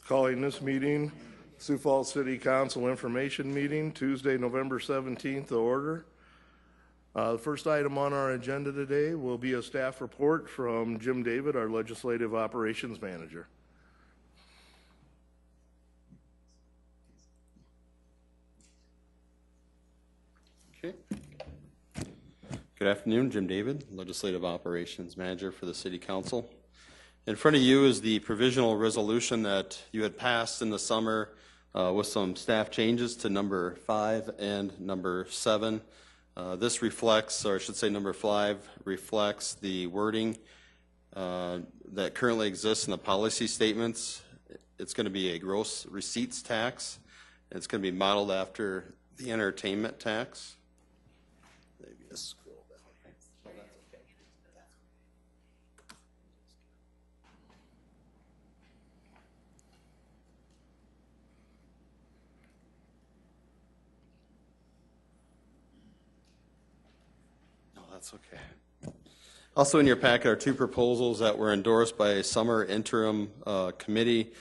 Calling this meeting, Sioux Falls City Council Information Meeting, Tuesday, November 17th, to order. The first item on our agenda today will be a staff report from Jim David, our Legislative Operations Manager. Okay. Good afternoon, Jim David, Legislative Operations Manager for the City Council. In front of you is the provisional resolution that you had passed in the summer with some staff changes to number 5 and number 7. This reflects, or I should say number 5, reflects the wording that currently exists in the policy statements. It's going to be a gross receipts tax. It's going to be modeled after the entertainment tax. Maybe a scroll down. Oh, that's okay. No, that's okay. Also in your packet are 2 proposals that were endorsed by a summer interim committee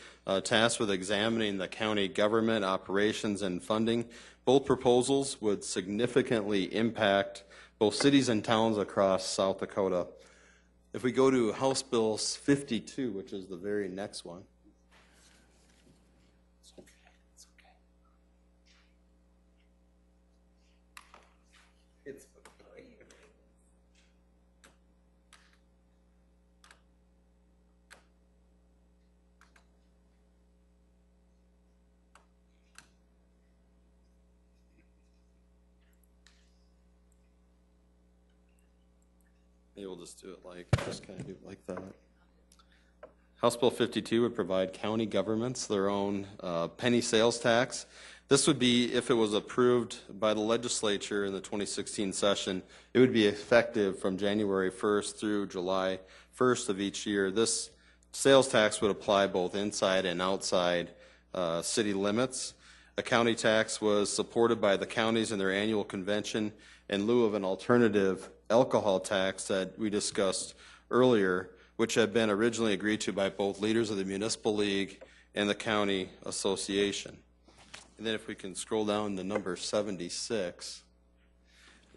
tasked with examining the county government operations and funding. Both proposals would significantly impact both cities and towns across South Dakota. If we go to House Bill 52, which is the very next one. It's okay. It's okay. It's okay. Maybe we'll just do it like, just kind of do it like that. House Bill 52 would provide county governments their own penny sales tax. This would be, if it was approved by the legislature in the 2016 session, it would be effective from January 1st through July 1st of each year. This sales tax would apply both inside and outside city limits. A county tax was supported by the counties in their annual convention in lieu of an alternative alcohol tax that we discussed earlier, which had been originally agreed to by both leaders of the Municipal League and the County Association. And then if we can scroll down to number 76,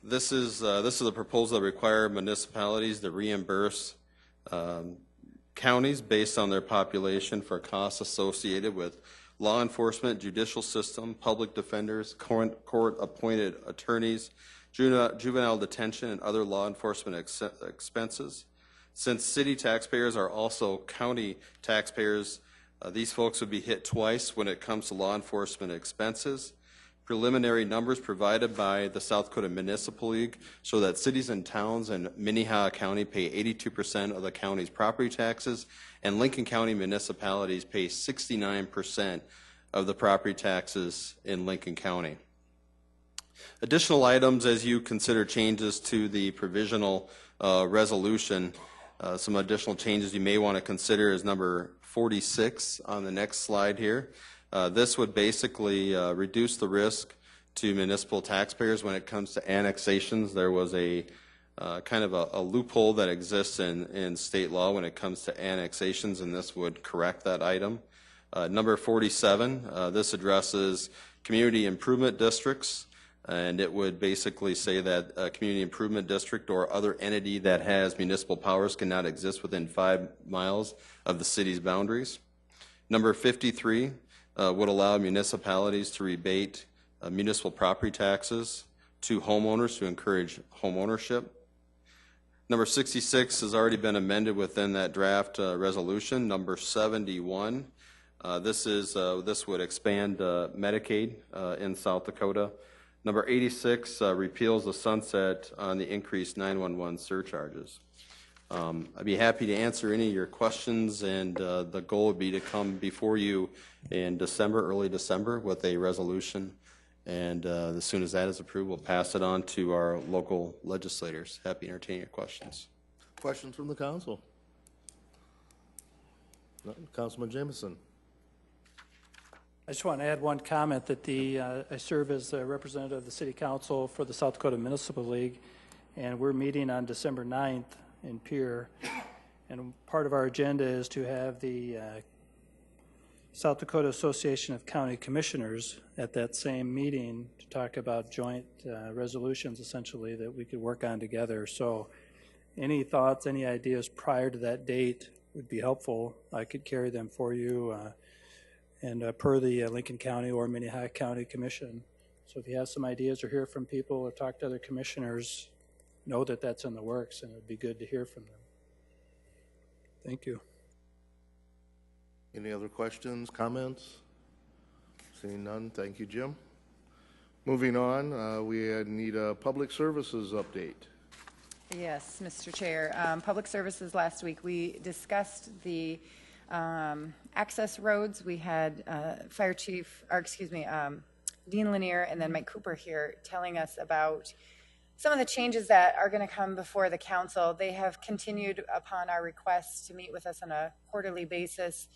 this is a proposal that requires municipalities to reimburse counties based on their population for costs associated with law enforcement, judicial system, public defenders, court-appointed attorneys, juvenile detention, and other law enforcement expenses. Since city taxpayers are also county taxpayers, these folks would be hit twice when it comes to law enforcement expenses. Preliminary numbers provided by the South Dakota Municipal League show that cities and towns in Minnehaha County pay 82% of the county's property taxes, and Lincoln County municipalities pay 69% of the property taxes in Lincoln County. Additional items as you consider changes to the provisional resolution, some additional changes you may want to consider is number 46 on the next slide here. This would basically reduce the risk to municipal taxpayers when it comes to annexations. There was a kind of a loophole that exists in state law when it comes to annexations, and this would correct that item. Number 47, this addresses community improvement districts, and it would basically say that a community improvement district or other entity that has municipal powers cannot exist within 5 miles of the city's boundaries. Number 53 would allow municipalities to rebate municipal property taxes to homeowners to encourage home ownership. Number 66 has already been amended within that draft resolution. Number 71, this would expand Medicaid in South Dakota. Number 86 repeals the sunset on the increased 911 surcharges. I'd be happy to answer any of your questions, and the goal would be to come before you in December, early December, with a resolution. And as soon as that is approved, we'll pass it on to our local legislators. Happy to entertain your questions. Questions from the council? No? Councilman Jameson. I just want to add one comment that I serve as a representative of the City Council for the South Dakota Municipal League, and we're meeting on December 9th in Pierre. And part of our agenda is to have the South Dakota Association of County Commissioners at that same meeting to talk about joint resolutions, essentially, that we could work on together. So any thoughts, any ideas prior to that date would be helpful. I could carry them for you and per the Lincoln County or Minnehaha County Commission. So if you have some ideas or hear from people or talk to other commissioners, know that that's in the works, and it would be good to hear from them. Thank you. Any other questions, comments? Seeing none, thank you, Jim. Moving on, we need a public services update. Yes, Mr. Chair. Public services last week, we discussed the access roads. We had Fire Chief, or excuse me, Dean Lanier and then Mike Cooper here telling us about some of the changes that are going to come before the council. They have continued upon our requests to meet with us on a quarterly basis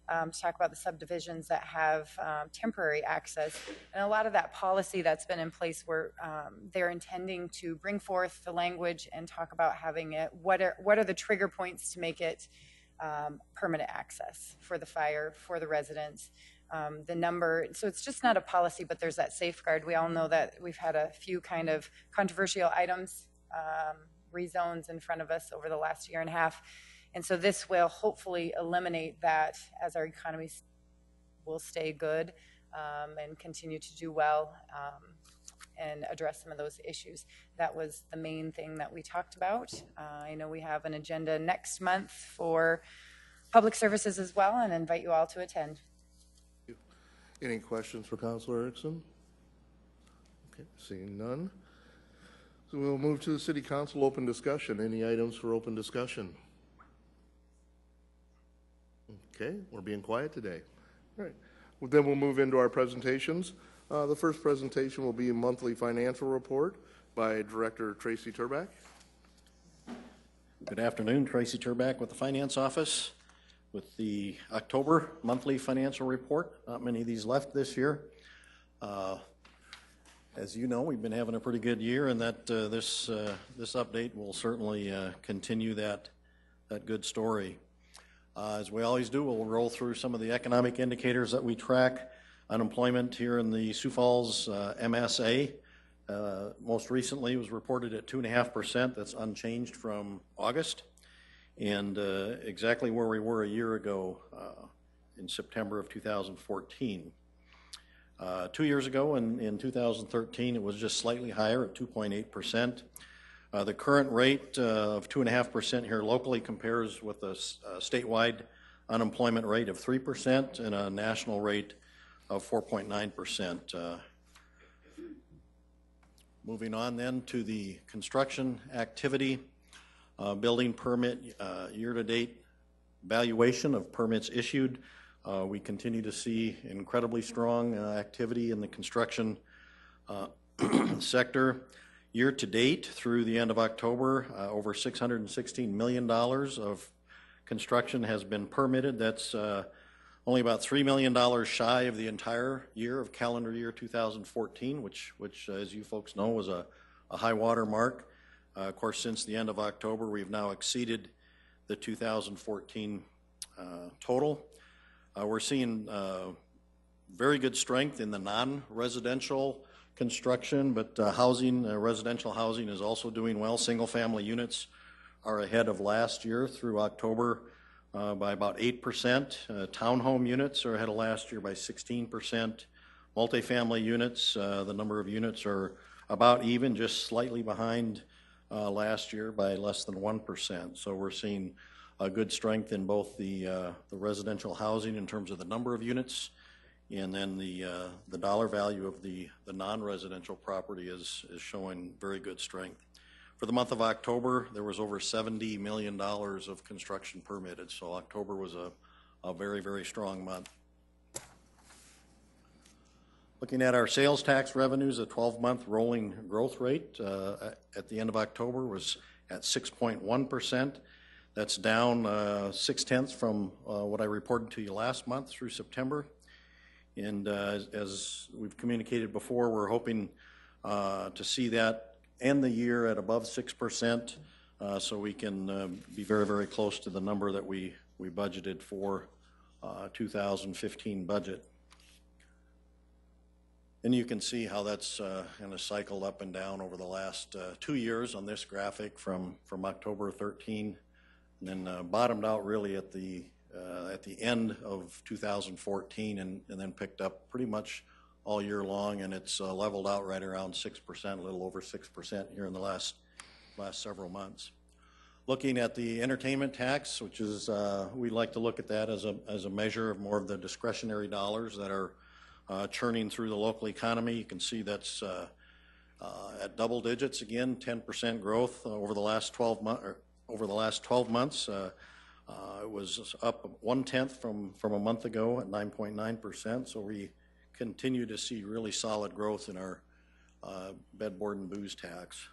to talk about the subdivisions that have temporary access. And a lot of that policy that's been in place where they're intending to bring forth the language and talk about having it, what are the trigger points to make it permanent access for the fire, for the residents. The number, so it's just not a policy, but there's that safeguard. We all know that we've had a few kind of controversial items, rezones in front of us over the last year and a half. And so this will hopefully eliminate that as our economy will stay good and continue to do well and address some of those issues. That was the main thing that we talked about. I know we have an agenda next month for public services as well, and invite you all to attend. Any questions for Councilor Erickson? Okay, seeing none. So we'll move to the City Council open discussion. Any items for open discussion? Okay, we're being quiet today. All right. Well, then we'll move into our presentations. The first presentation will be a monthly financial report by Director Tracy Turback. Good afternoon, Tracy Turback with the Finance Office with the October monthly financial report. Not many of these left this year. As you know, we've been having a pretty good year, and that this update will certainly continue that good story. As we always do, we'll roll through some of the economic indicators that we track. Unemployment here in the Sioux Falls MSA most recently was reported at 2.5%. That's unchanged from August, and exactly where we were a year ago in September of 2014. 2 years ago in 2013, it was just slightly higher at 2.8%. The current rate of 2.5% here locally compares with a statewide unemployment rate of 3% and a national rate of 4.9%. Moving on then to the construction activity, building permit year-to-date valuation of permits issued. We continue to see incredibly strong activity in the construction sector. Year to date, through the end of October, over $616 million of construction has been permitted. That's only about $3 million shy of the entire year of calendar year 2014, which as you folks know, was a high water mark. Of course, since the end of October, we've now exceeded the 2014 total. We're seeing very good strength in the non-residential construction, but residential housing is also doing well. Single-family units are ahead of last year through October by about 8%. Townhome units are ahead of last year by 16%. Multifamily units, the number of units are about even, just slightly behind last year by less than 1%. So we're seeing a good strength in both the residential housing in terms of the number of units, and then the dollar value of the non-residential property is showing very good strength. For the month of October, there was over $70 million of construction permitted, so October was a very, very strong month. Looking at our sales tax revenues, a 12-month rolling growth rate at the end of October was at 6.1%. That's down 0.6 from what I reported to you last month through September. And as we've communicated before, we're hoping to see that end the year at above 6%, so we can be very, very close to the number that we budgeted for 2015 budget. And you can see how that's kind of cycled up and down over the last 2 years on this graphic from October 13, and then bottomed out really at the end of 2014, and then picked up pretty much all year long, and it's leveled out right around 6%, a little over 6% here in the last several months. Looking at the entertainment tax, which is we like to look at that as a measure of more of the discretionary dollars that are churning through the local economy. You can see that's at double digits again, 10% growth over the last 12 months. It was up 1/10 from a month ago at 9.9%. So we continue to see really solid growth in our bed, board, and booze tax.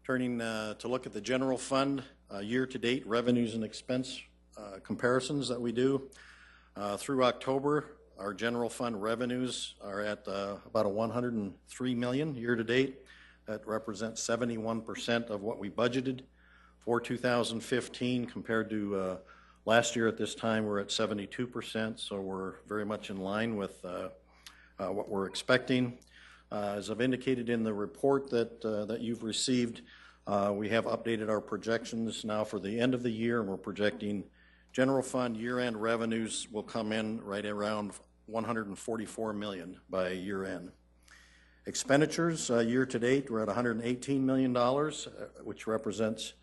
Turning to look at the general fund year-to-date revenues and expense comparisons that we do. Through October, our general fund revenues are at about $103 million year-to-date. That represents 71% of what we budgeted for 2015, compared to last year at this time we're at 72%, so we're very much in line with what we're expecting. As I've indicated in the report that you've received, we have updated our projections now for the end of the year, and we're projecting general fund year-end revenues will come in right around $144 million by year-end. Expenditures year-to-date, we're at $118 million, which represents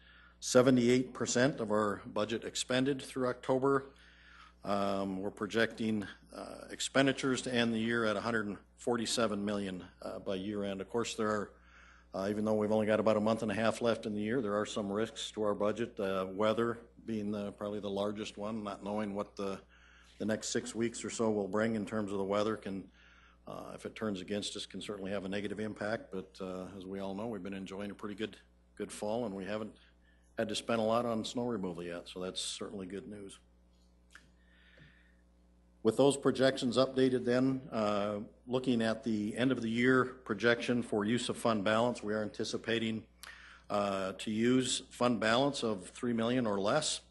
78% of our budget expended through October. We're projecting expenditures to end the year at $147 million by year-end. Of course, there are, even though we've only got about a month and a half left in the year, there are some risks to our budget, weather being probably the largest one. Not knowing what the next 6 weeks or so will bring in terms of the weather can, if it turns against us, can certainly have a negative impact. But as we all know, we've been enjoying a pretty good fall, and we haven't had to spend a lot on snow removal yet, so that's certainly good news. With those projections updated then, looking at the end of the year projection for use of fund balance, we are anticipating to use fund balance of $3 million or less.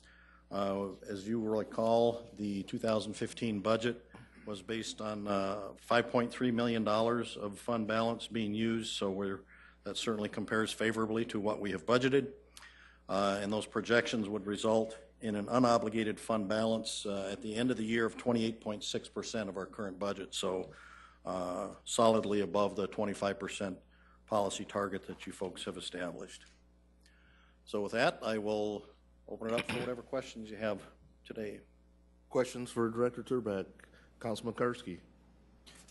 As you will recall, the 2015 budget was based on $5.3 million of fund balance being used, so that certainly compares favorably to what we have budgeted. And those projections would result in an unobligated fund balance at the end of the year of 28.6% of our current budget, so solidly above the 25% policy target that you folks have established. So with that, I will open it up for whatever questions you have today. Questions for Director Turbeck? Councilman Karski.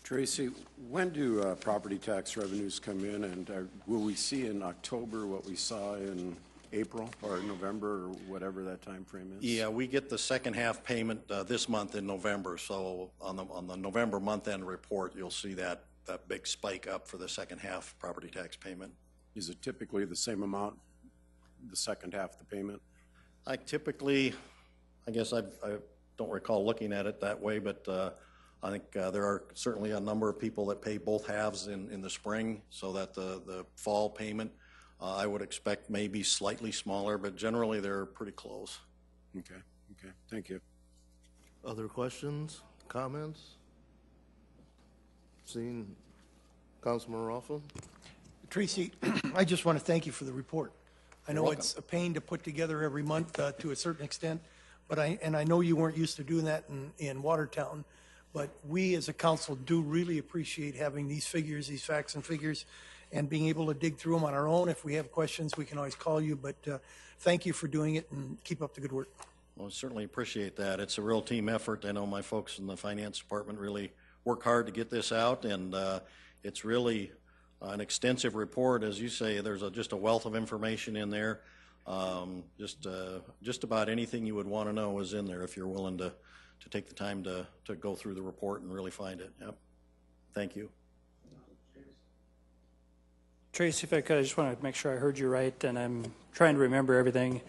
Tracy, when do property tax revenues come in, and will we see in October what we saw in April or November or whatever that time frame is? Yeah, we get the second half payment this month in November, so on the November month-end report, you'll see that big spike up for the second half property tax payment. Is it typically the same amount, the second half of the payment? I guess I don't recall looking at it that way, but I think there are certainly a number of people that pay both halves in the spring, so that the fall payment I would expect may be slightly smaller, but generally they're pretty close. Okay, thank you. Other questions, comments? Seeing Councilman Raffel. Tracy, I just want to thank you for the report. I know it's a pain to put together every month to a certain extent, but I know you weren't used to doing that in Watertown, but we as a council do really appreciate having these figures, these facts and figures, and being able to dig through them on our own. If we have questions, we can always call you, but thank you for doing it, and keep up the good work. Well, I certainly appreciate that. It's a real team effort. I know my folks in the finance department really work hard to get this out, and it's really an extensive report. As you say, there's just a wealth of information in there. Just about anything you would want to know is in there if you're willing to take the time to go through the report and really find it. Yep. Thank you. Tracy, if I could, I just want to make sure I heard you right, and I'm trying to remember everything.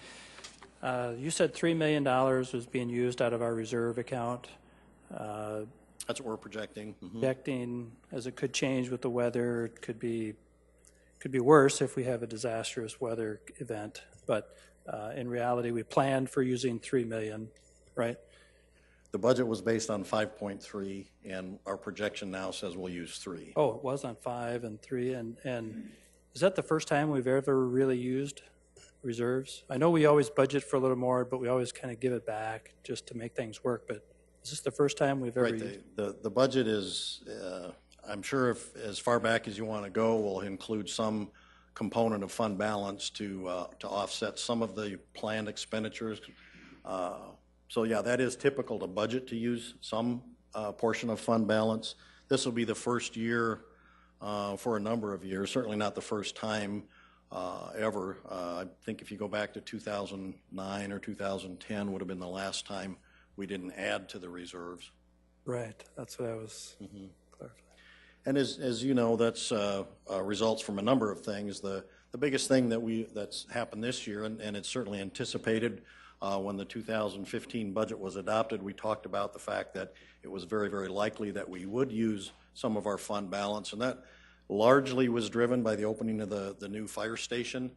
You said $3 million was being used out of our reserve account. That's what we're projecting. Mm-hmm. Projecting, as it could change with the weather, it could be worse if we have a disastrous weather event. But in reality, we planned for using $3 million right? The budget was based on 5.3, and our projection now says we'll use 3. Oh, it was on 5 and 3, and is that the first time we've ever really used reserves? I know we always budget for a little more, but we always kind of give it back just to make things work, but is this the first time we've ever Right, used? the budget is, I'm sure if as far back as you want to go, will include some component of fund balance to offset some of the planned expenditures. So yeah, that is typical to budget to use some portion of fund balance. This will be the first year for a number of years, certainly not the first time ever. I think if you go back to 2009 or 2010 would have been the last time we didn't add to the reserves. Right, that's what I was clarifying. And as you know, that's results from a number of things. The biggest thing that's happened this year, and it's certainly anticipated when the 2015 budget was adopted, we talked about the fact that it was very, very likely that we would use some of our fund balance, and that largely was driven by the opening of the new fire station.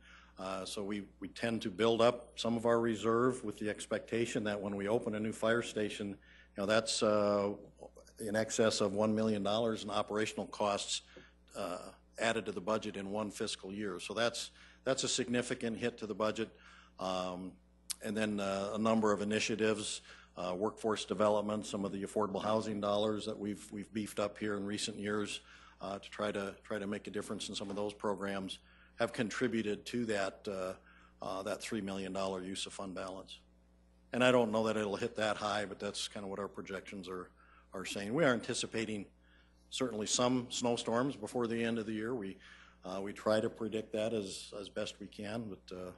So we tend to build up some of our reserve with the expectation that when we open a new fire station, that's in excess of $1 million in operational costs added to the budget in one fiscal year. So that's a significant hit to the budget. And then a number of initiatives, workforce development, some of the affordable housing dollars that we've beefed up here in recent years to try to make a difference in some of those programs have contributed to that $3 million use of fund balance. And I don't know that it'll hit that high, but that's kind of what our projections are saying. We are anticipating certainly some snowstorms before the end of the year. We try to predict that as best we can, but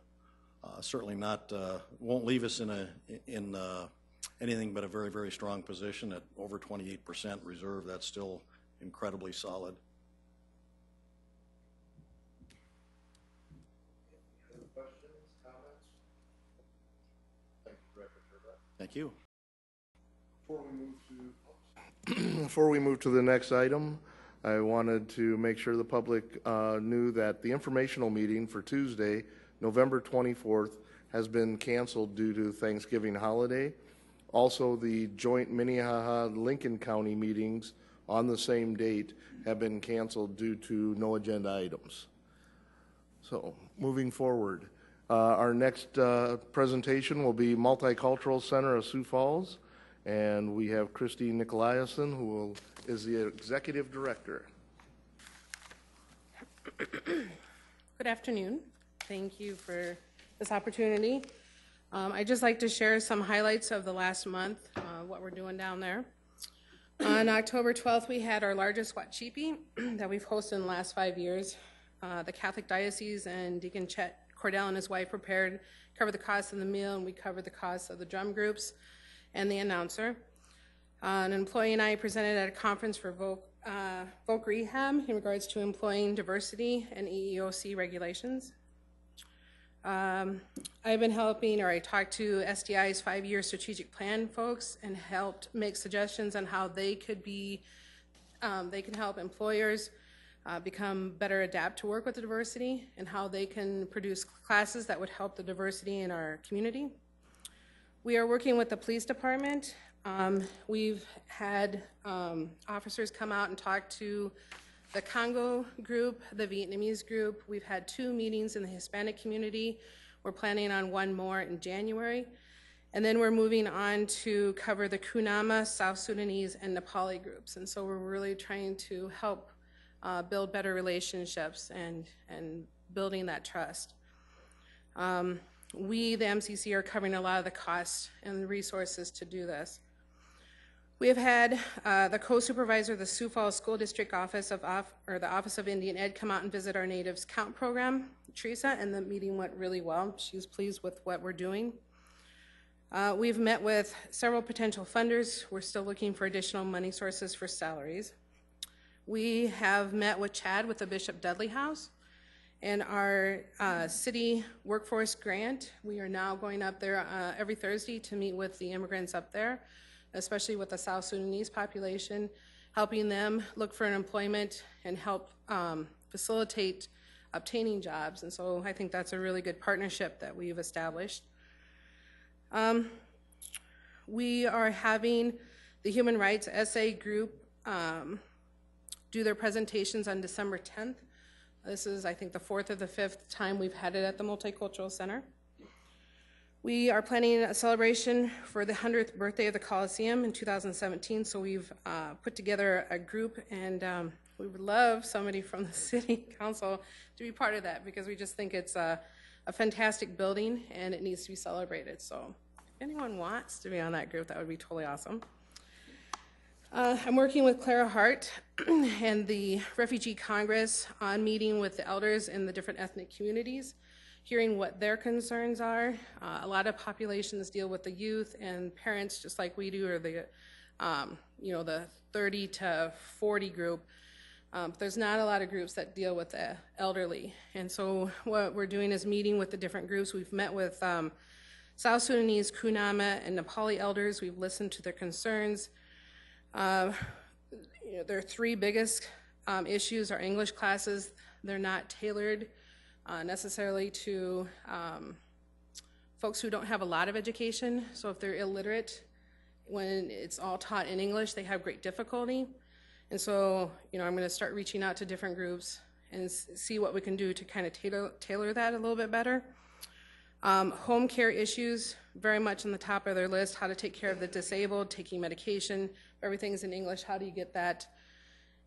certainly not won't leave us in anything but a very, very strong position at over 28% reserve. That's still incredibly solid. Any questions, comments? Thank you, Director Turbeck. Thank you. Before we move to the next item, I wanted to make sure the public knew that the informational meeting for Tuesday, November 24th, has been canceled due to Thanksgiving holiday. Also, the joint Minnehaha-Lincoln County meetings on the same date have been canceled due to no agenda items. So, moving forward, our next presentation will be Multicultural Center of Sioux Falls, and we have Christine Nicolaisen, who is the Executive Director. Good afternoon. Thank you for this opportunity. I'd just like to share some highlights of the last month, what we're doing down there. On October 12th, we had our largest Wachipi that we've hosted in the last 5 years. The Catholic Diocese and Deacon Chet Cordell and his wife covered the cost of the meal, and we covered the cost of the drum groups and the announcer. An employee and I presented at a conference for Voc Rehab in regards to employing diversity and EEOC regulations. I've been helping, or I talked to SDI's 5-year strategic plan folks and helped make suggestions on how they could be, they can help employers become better adapt to work with the diversity, and how they can produce classes that would help the diversity in our community. We are working with the police department. We've had officers come out and talk to the Congo group, the Vietnamese group. We've had 2 meetings in the Hispanic community. We're planning on 1 more in January. And then we're moving on to cover the Kunama, South Sudanese, and Nepali groups. And so we're really trying to help build better relationships and building that trust. We, the MCC, are covering a lot of the costs and the resources to do this. We have had the co-supervisor of the Sioux Falls School District Office of the Office of Indian Ed come out and visit our Natives Count program, Teresa, and the meeting went really well. She was pleased with what we're doing. We've met with several potential funders. We're still looking for additional money sources for salaries. We have met with Chad with the Bishop Dudley House and our city workforce grant. We are now going up there every Thursday to meet with the immigrants up there, especially with the South Sudanese population, helping them look for an employment and help facilitate obtaining jobs. And so I think that's a really good partnership that we've established. We are having the Human Rights SA group do their presentations on December 10th. This is, I think, the 4th or the 5th time we've had it at the Multicultural Center. We are planning a celebration for the 100th birthday of the Coliseum in 2017, so we've put together a group, and we would love somebody from the city council to be part of that, because we just think it's a fantastic building and it needs to be celebrated. So if anyone wants to be on that group, that would be totally awesome. I'm working with Clara Hart and the Refugee Congress on meeting with the elders in the different ethnic communities, hearing what their concerns are. A lot of populations deal with the youth and parents just like we do, or the, the 30 to 40 group. There's not a lot of groups that deal with the elderly. And so what we're doing is meeting with the different groups. We've met with South Sudanese, Kunama, and Nepali elders. We've listened to their concerns. Their three biggest issues are English classes. They're not tailored necessarily to folks who don't have a lot of education. So if they're illiterate, when it's all taught in English, they have great difficulty. And so, I'm going to start reaching out to different groups and see what we can do to kind of tailor that a little bit better. Home care issues, very much on the top of their list, how to take care of the disabled, taking medication. Everything's in English. How do you get that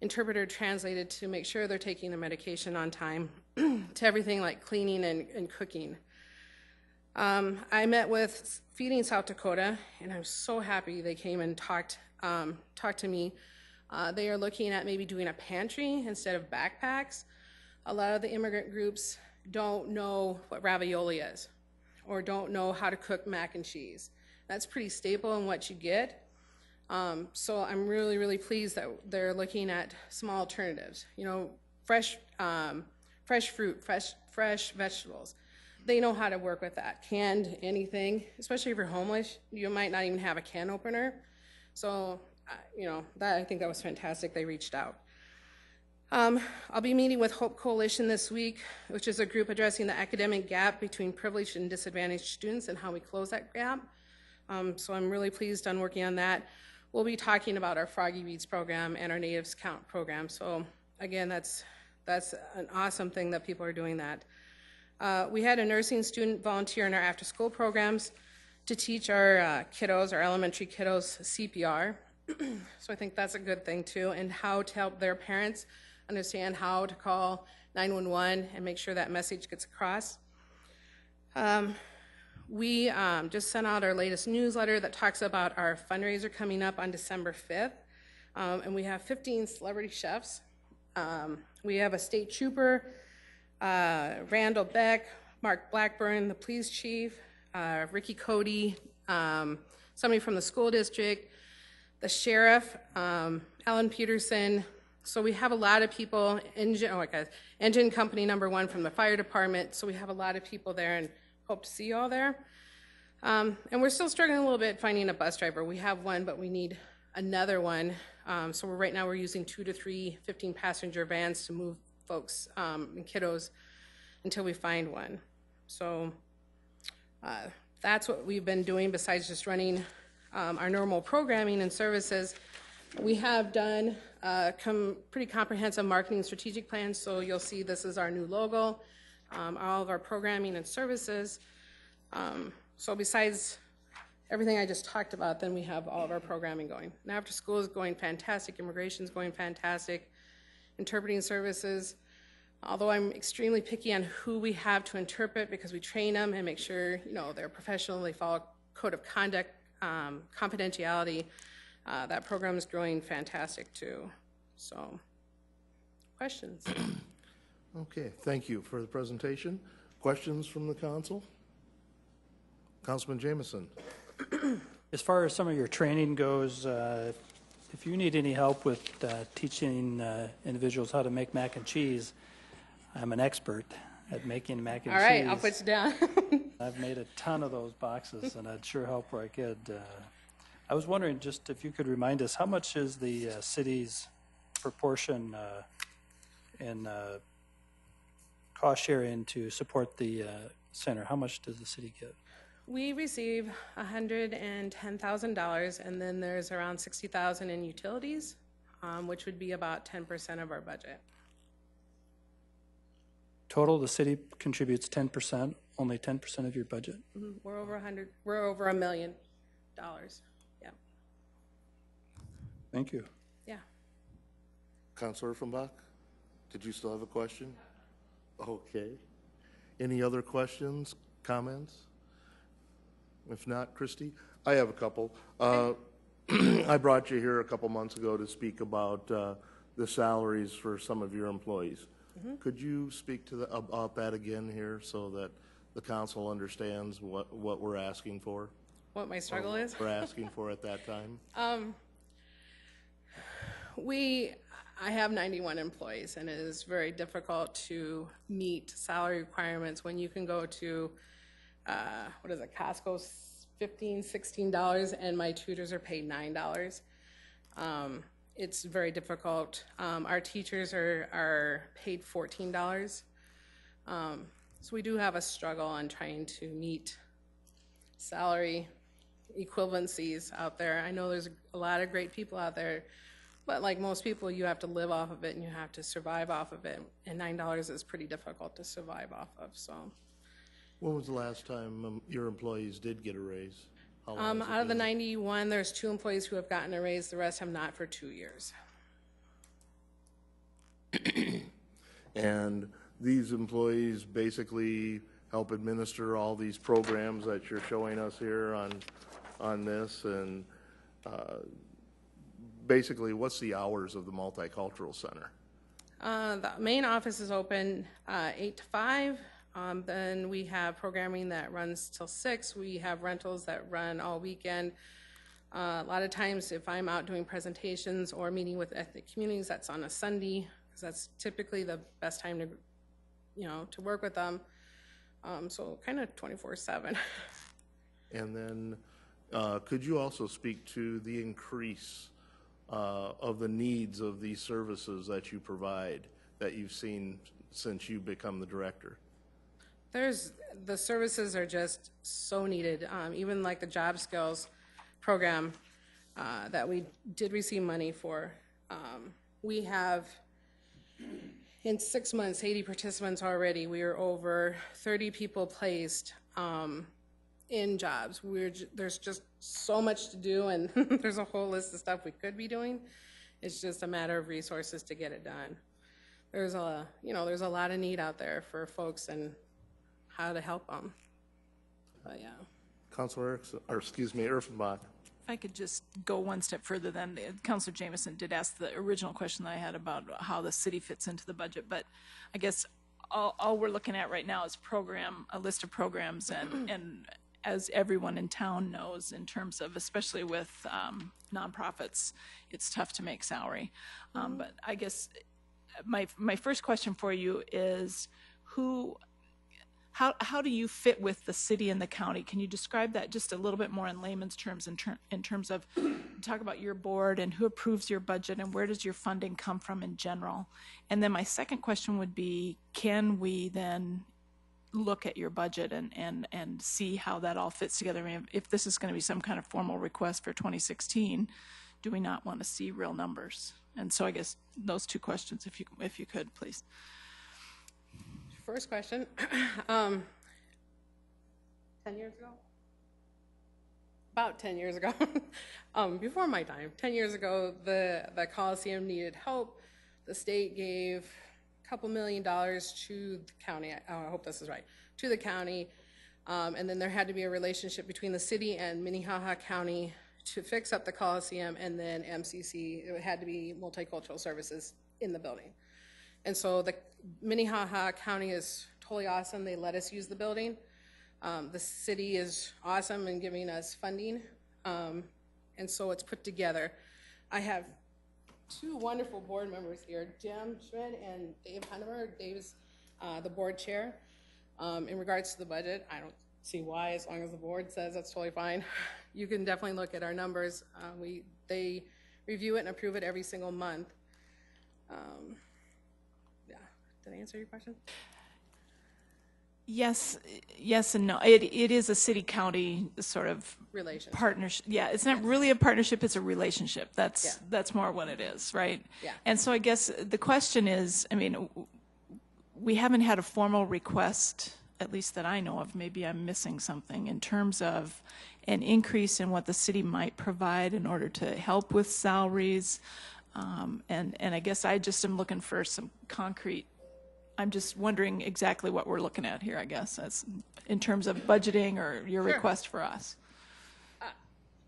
interpreter translated to make sure they're taking the medication on time, to everything like cleaning and cooking. I met with Feeding South Dakota, and I'm so happy they came and talked to me. They are looking at maybe doing a pantry instead of backpacks. A lot of the immigrant groups don't know what ravioli is, or don't know how to cook mac and cheese. That's pretty staple in what you get. So I'm really, really pleased that they're looking at small alternatives. Fresh fruit, fresh vegetables. They know how to work with that. Canned anything, especially if you're homeless, you might not even have a can opener. So, I think that was fantastic. They reached out. I'll be meeting with Hope Coalition this week, which is a group addressing the academic gap between privileged and disadvantaged students and how we close that gap. So I'm really pleased on working on that. We'll be talking about our Froggy Beats program and our Natives Count program. So again, that's an awesome thing that people are doing that. We had a nursing student volunteer in our after-school programs to teach our kiddos, our elementary kiddos, CPR. So I think that's a good thing too, and how to help their parents understand how to call 911 and make sure that message gets across. We just sent out our latest newsletter that talks about our fundraiser coming up on December 5th. And we have 15 celebrity chefs. We have a state trooper, Randall Beck, Mark Blackburn, the police chief, Ricky Cody, somebody from the school district, the sheriff, Alan Peterson. So we have a lot of people, engine company #1 from the fire department. So we have a lot of people there, and hope to see you all there. And we're still struggling a little bit finding a bus driver. We have one, but we need another one. So right now we're using 2 to 3 15-passenger vans to move folks and kiddos until we find one. So that's what we've been doing besides just running our normal programming and services. We have done pretty comprehensive marketing strategic plans, so you'll see this is our new logo, all of our programming and services. So besides everything I just talked about, then we have all of our programming going. And after school is going fantastic, immigration is going fantastic, interpreting services. Although I'm extremely picky on who we have to interpret because we train them and make sure they're professional, they follow code of conduct, confidentiality. That program is growing fantastic too. So, questions? Okay, thank you for the presentation. Questions from the council? Councilman Jameson. As far as some of your training goes, if you need any help with teaching individuals how to make mac and cheese, I'm an expert at making mac and cheese. All right, I'll put you down. I've made a ton of those boxes, and I'd sure help where I could. I was wondering just if you could remind us, how much is the city's proportion in cost sharing to support the center? How much does the city get? We receive $110,000, and then there's around $60,000 in utilities, which would be about 10% of our budget. Total, the city contributes 10%, only 10% of your budget? We're over $1 million. Yeah. Thank you. Yeah. Councilor Offenbach, did you still have a question? Okay. Any other questions, comments? If not, Christie? I have a couple. I brought you here a couple months ago to speak about the salaries for some of your employees. Could you speak to about that again here so that the council understands what we're asking for? What my struggle is? We're asking for at that time? I have 91 employees, and it is very difficult to meet salary requirements when you can go to, Costco's $15, $16, and my tutors are paid $9. It's very difficult. Our teachers are paid $14. So we do have a struggle on trying to meet salary equivalencies out there. I know there's a lot of great people out there, but like most people, you have to live off of it and you have to survive off of it. And $9 is pretty difficult to survive off of, so. When was the last time your employees did get a raise? How long has it Out of the been? 91, there's 2 employees who have gotten a raise. The rest have not for 2 years. And these employees basically help administer all these programs that you're showing us here on this, and basically, what's the hours of the Multicultural Center? The main office is open 8 to 5. Then we have programming that runs till 6. We have rentals that run all weekend. A lot of times, if I'm out doing presentations or meeting with ethnic communities, that's on a Sunday, because that's typically the best time to, to work with them. So kind of 24/7. And then, could you also speak to the increase of the needs of these services that you provide, that you've seen since you become the director? The services are just so needed. Even like the job skills program that we did receive money for. We have, in 6 months, 80 participants already. We are over 30 people placed in jobs. There's just so much to do, and there's a whole list of stuff we could be doing. It's just a matter of resources to get it done. There's a lot of need out there for folks and how to help them. But yeah. Councilor Erfenbach. If I could just go one step further, then Councilor Jameson did ask the original question that I had about how the city fits into the budget, but I guess all we're looking at right now is a list of programs, and as everyone in town knows, in terms of, especially with nonprofits, it's tough to make salary. But I guess my first question for you is how do you fit with the city and the county? Can you describe that just a little bit more in layman's terms, in terms of, talk about your board and who approves your budget and where does your funding come from in general? And then my second question would be, can we then look at your budget and see how that all fits together? I mean, if this is going to be some kind of formal request for 2016, do we not want to see real numbers? And so I guess those two questions, if you could, please. First question, 10 years ago? About 10 years ago, before my time, 10 years ago, the Coliseum needed help. The state gave a couple $1 million to the county, I hope this is right, to the county, and then there had to be a relationship between the city and Minnehaha County to fix up the Coliseum, and then MCC, it had to be multicultural services in the building. And so the Minnehaha County is totally awesome. They let us use the building. The city is awesome in giving us funding. And so it's put together. I have 2 wonderful board members here, Jim Schmidt and Dave Hunnemer. Dave's the board chair. In regards to the budget, I don't see why, as long as the board says that's totally fine. You can definitely look at our numbers. They review it and approve it every single month. Did I answer your question? Yes, yes and no. It is a city-county sort of Relationship. partnership. Yeah, it's not really a partnership, it's a relationship. That's more what it is, right? Yeah. And so I guess the question is, I mean, we haven't had a formal request, at least that I know of, maybe I'm missing something, in terms of an increase in what the city might provide in order to help with salaries. And I guess I just am looking for some concrete, I'm just wondering exactly what we're looking at here, I guess, as in terms of budgeting or your request for us.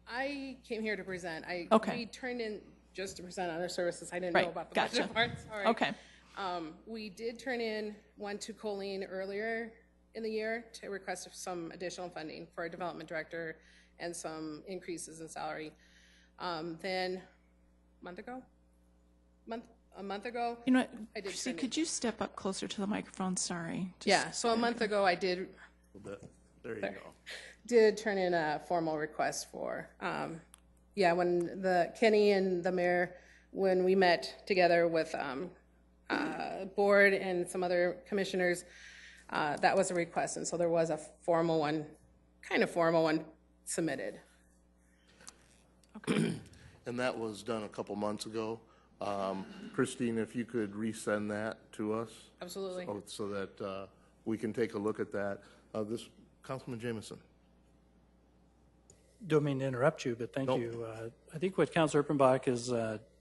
I came here to present. Okay. We turned in just to present other services. I didn't Right, know about the gotcha. budget part. Sorry. Okay. We did turn in one to Colleen earlier in the year to request some additional funding for a development director and some increases in salary. Then a month ago, You know what, I did Chrissy, send could you step up closer to the microphone? Sorry. yeah, so a month ago I did There you go. did turn in a formal request for, when the Kenny and the mayor, when we met together with board and some other commissioners, that was a request, and so there was a formal one submitted. Okay. And that was done a couple months ago. Christine, if you could resend that to us. Absolutely. So that we can take a look at that. Councilman Jameson. Don't mean to interrupt you, but thank Nope. you. I think what Councilor Erpenbach is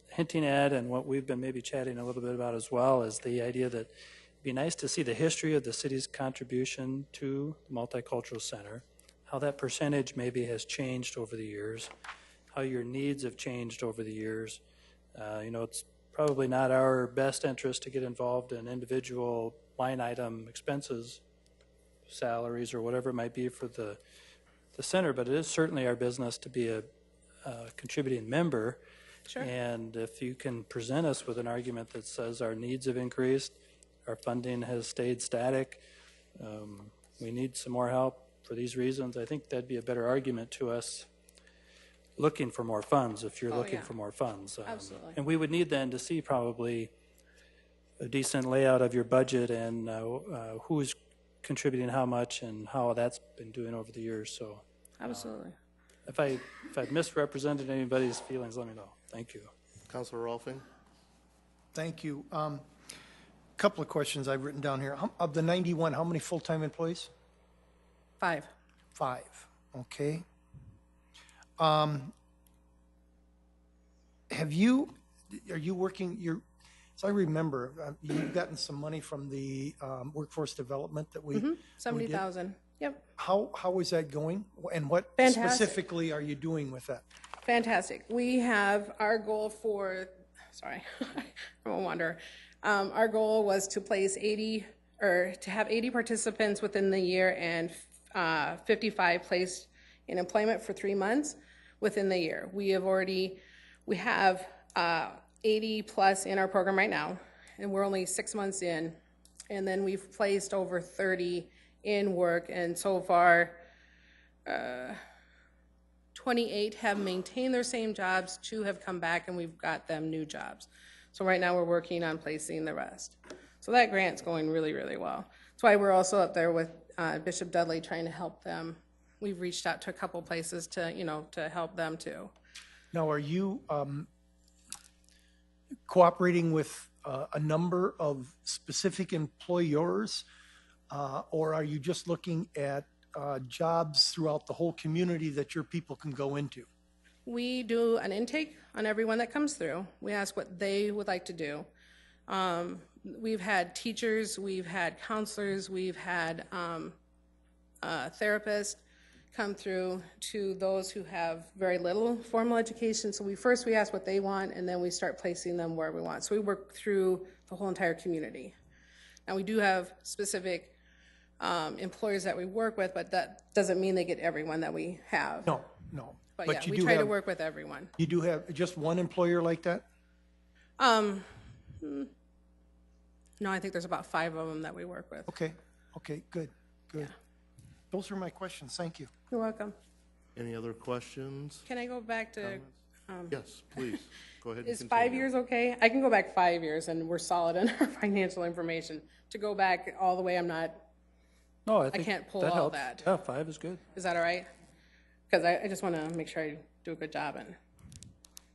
hinting at, and what we've been maybe chatting a little bit about as well, is the idea that it'd be nice to see the history of the city's contribution to the Multicultural Center, how that percentage maybe has changed over the years, how your needs have changed over the years. It's probably not our best interest to get involved in individual line item expenses, salaries, or whatever it might be for the center, but it is certainly our business to be a contributing member. Sure. And if you can present us with an argument that says our needs have increased, our funding has stayed static, we need some more help for these reasons, I think that'd be a better argument to us looking for more funds, if you're looking for more funds. Absolutely. And we would need then to see probably a decent layout of your budget and who's contributing how much and how that's been doing over the years. So Absolutely. if I've misrepresented anybody's feelings, let me know. Thank you. Councilor Rolfing? Thank you. Couple of questions I've written down here. Of the 91, how many full-time employees? 5. 5. Okay. Are you working, so I remember, you've gotten some money from the workforce development that we. 70,000. Yep. How is that going? And what Fantastic. specifically are you doing with that? Fantastic. We have our goal for, sorry, I'm a wanderer. Our goal was to place 80, or to have 80 participants within the year and 55 placed in employment for 3 months within the year. We have 80 plus in our program right now, and we're only 6 months in. And then we've placed over 30 in work, and so far, 28 have maintained their same jobs, 2 have come back, and we've got them new jobs. So right now, we're working on placing the rest. So that grant's going really, really well. That's why we're also up there with Bishop Dudley trying to help them. We've reached out to a couple places to help them too. Now, are you cooperating with a number of specific employers, or are you just looking at jobs throughout the whole community that your people can go into? We do an intake on everyone that comes through. We ask what they would like to do. We've had teachers, we've had counselors, we've had therapists come through, to those who have very little formal education. So we ask what they want, and then we start placing them where we want. So we work through the whole entire community. Now, we do have specific employers that we work with, but that doesn't mean they get everyone that we have. No. But yeah, you we do try to have- work with everyone. You do have just one employer like that? No, I think there's about 5 of them that we work with. Okay, good. Those are my questions. Thank you. You're welcome. Any other questions? Can I go back to, Yes, please. Go ahead and is continue. 5 years okay? I can go back 5 years and we're solid in our financial information. To go back all the way, I'm not No, I I think can't pull that all helps. that. Yeah, 5 is good. Is that all right? Because I just want to make sure I do a good job.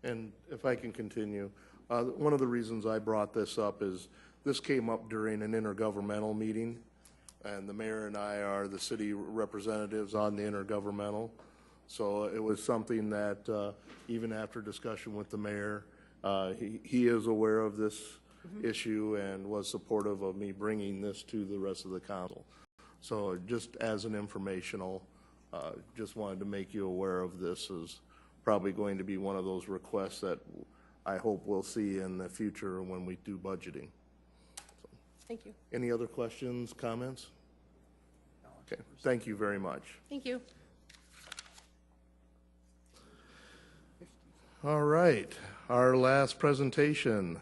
And if I can continue, one of the reasons I brought this up is this came up during an intergovernmental meeting, and the mayor and I are the city representatives on the intergovernmental. So it was something that even after discussion with the mayor, he is aware of this issue and was supportive of me bringing this to the rest of the council. So just as an informational, just wanted to make you aware of this as probably going to be one of those requests that I hope we'll see in the future when we do budgeting. Thank you. Any other questions, comments? Okay, thank you very much. Thank you. All right, our last presentation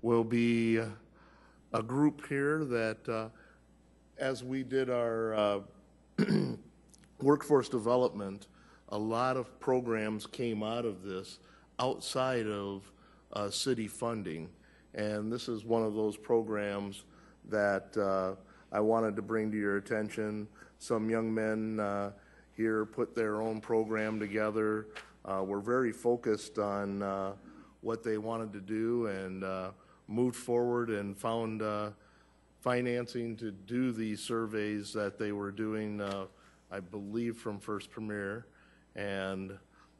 will be a group here that, as we did our workforce development, a lot of programs came out of this outside of city funding. And this is one of those programs that I wanted to bring to your attention. Some young men here put their own program together. Were very focused on what they wanted to do and moved forward and found financing to do these surveys that they were doing, I believe, from First Premier. And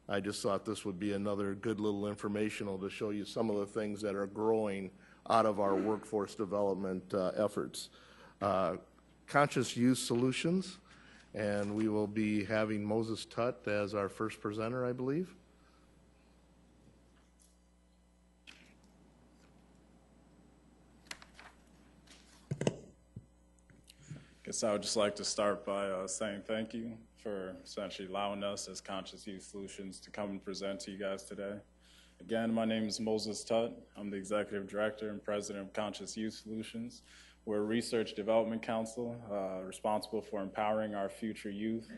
I just thought this would be another good little informational to show you some of the things that are growing out of our workforce development efforts. Conscious Use Solutions, and we will be having Moses Tutt as our first presenter, I believe. Guess I would just like to start by saying thank you for essentially allowing us as Conscious Youth Solutions to come and present to you guys today. Again, my name is Moses Tutt. I'm the Executive Director and President of Conscious Youth Solutions. We're a research development council responsible for empowering our future youth,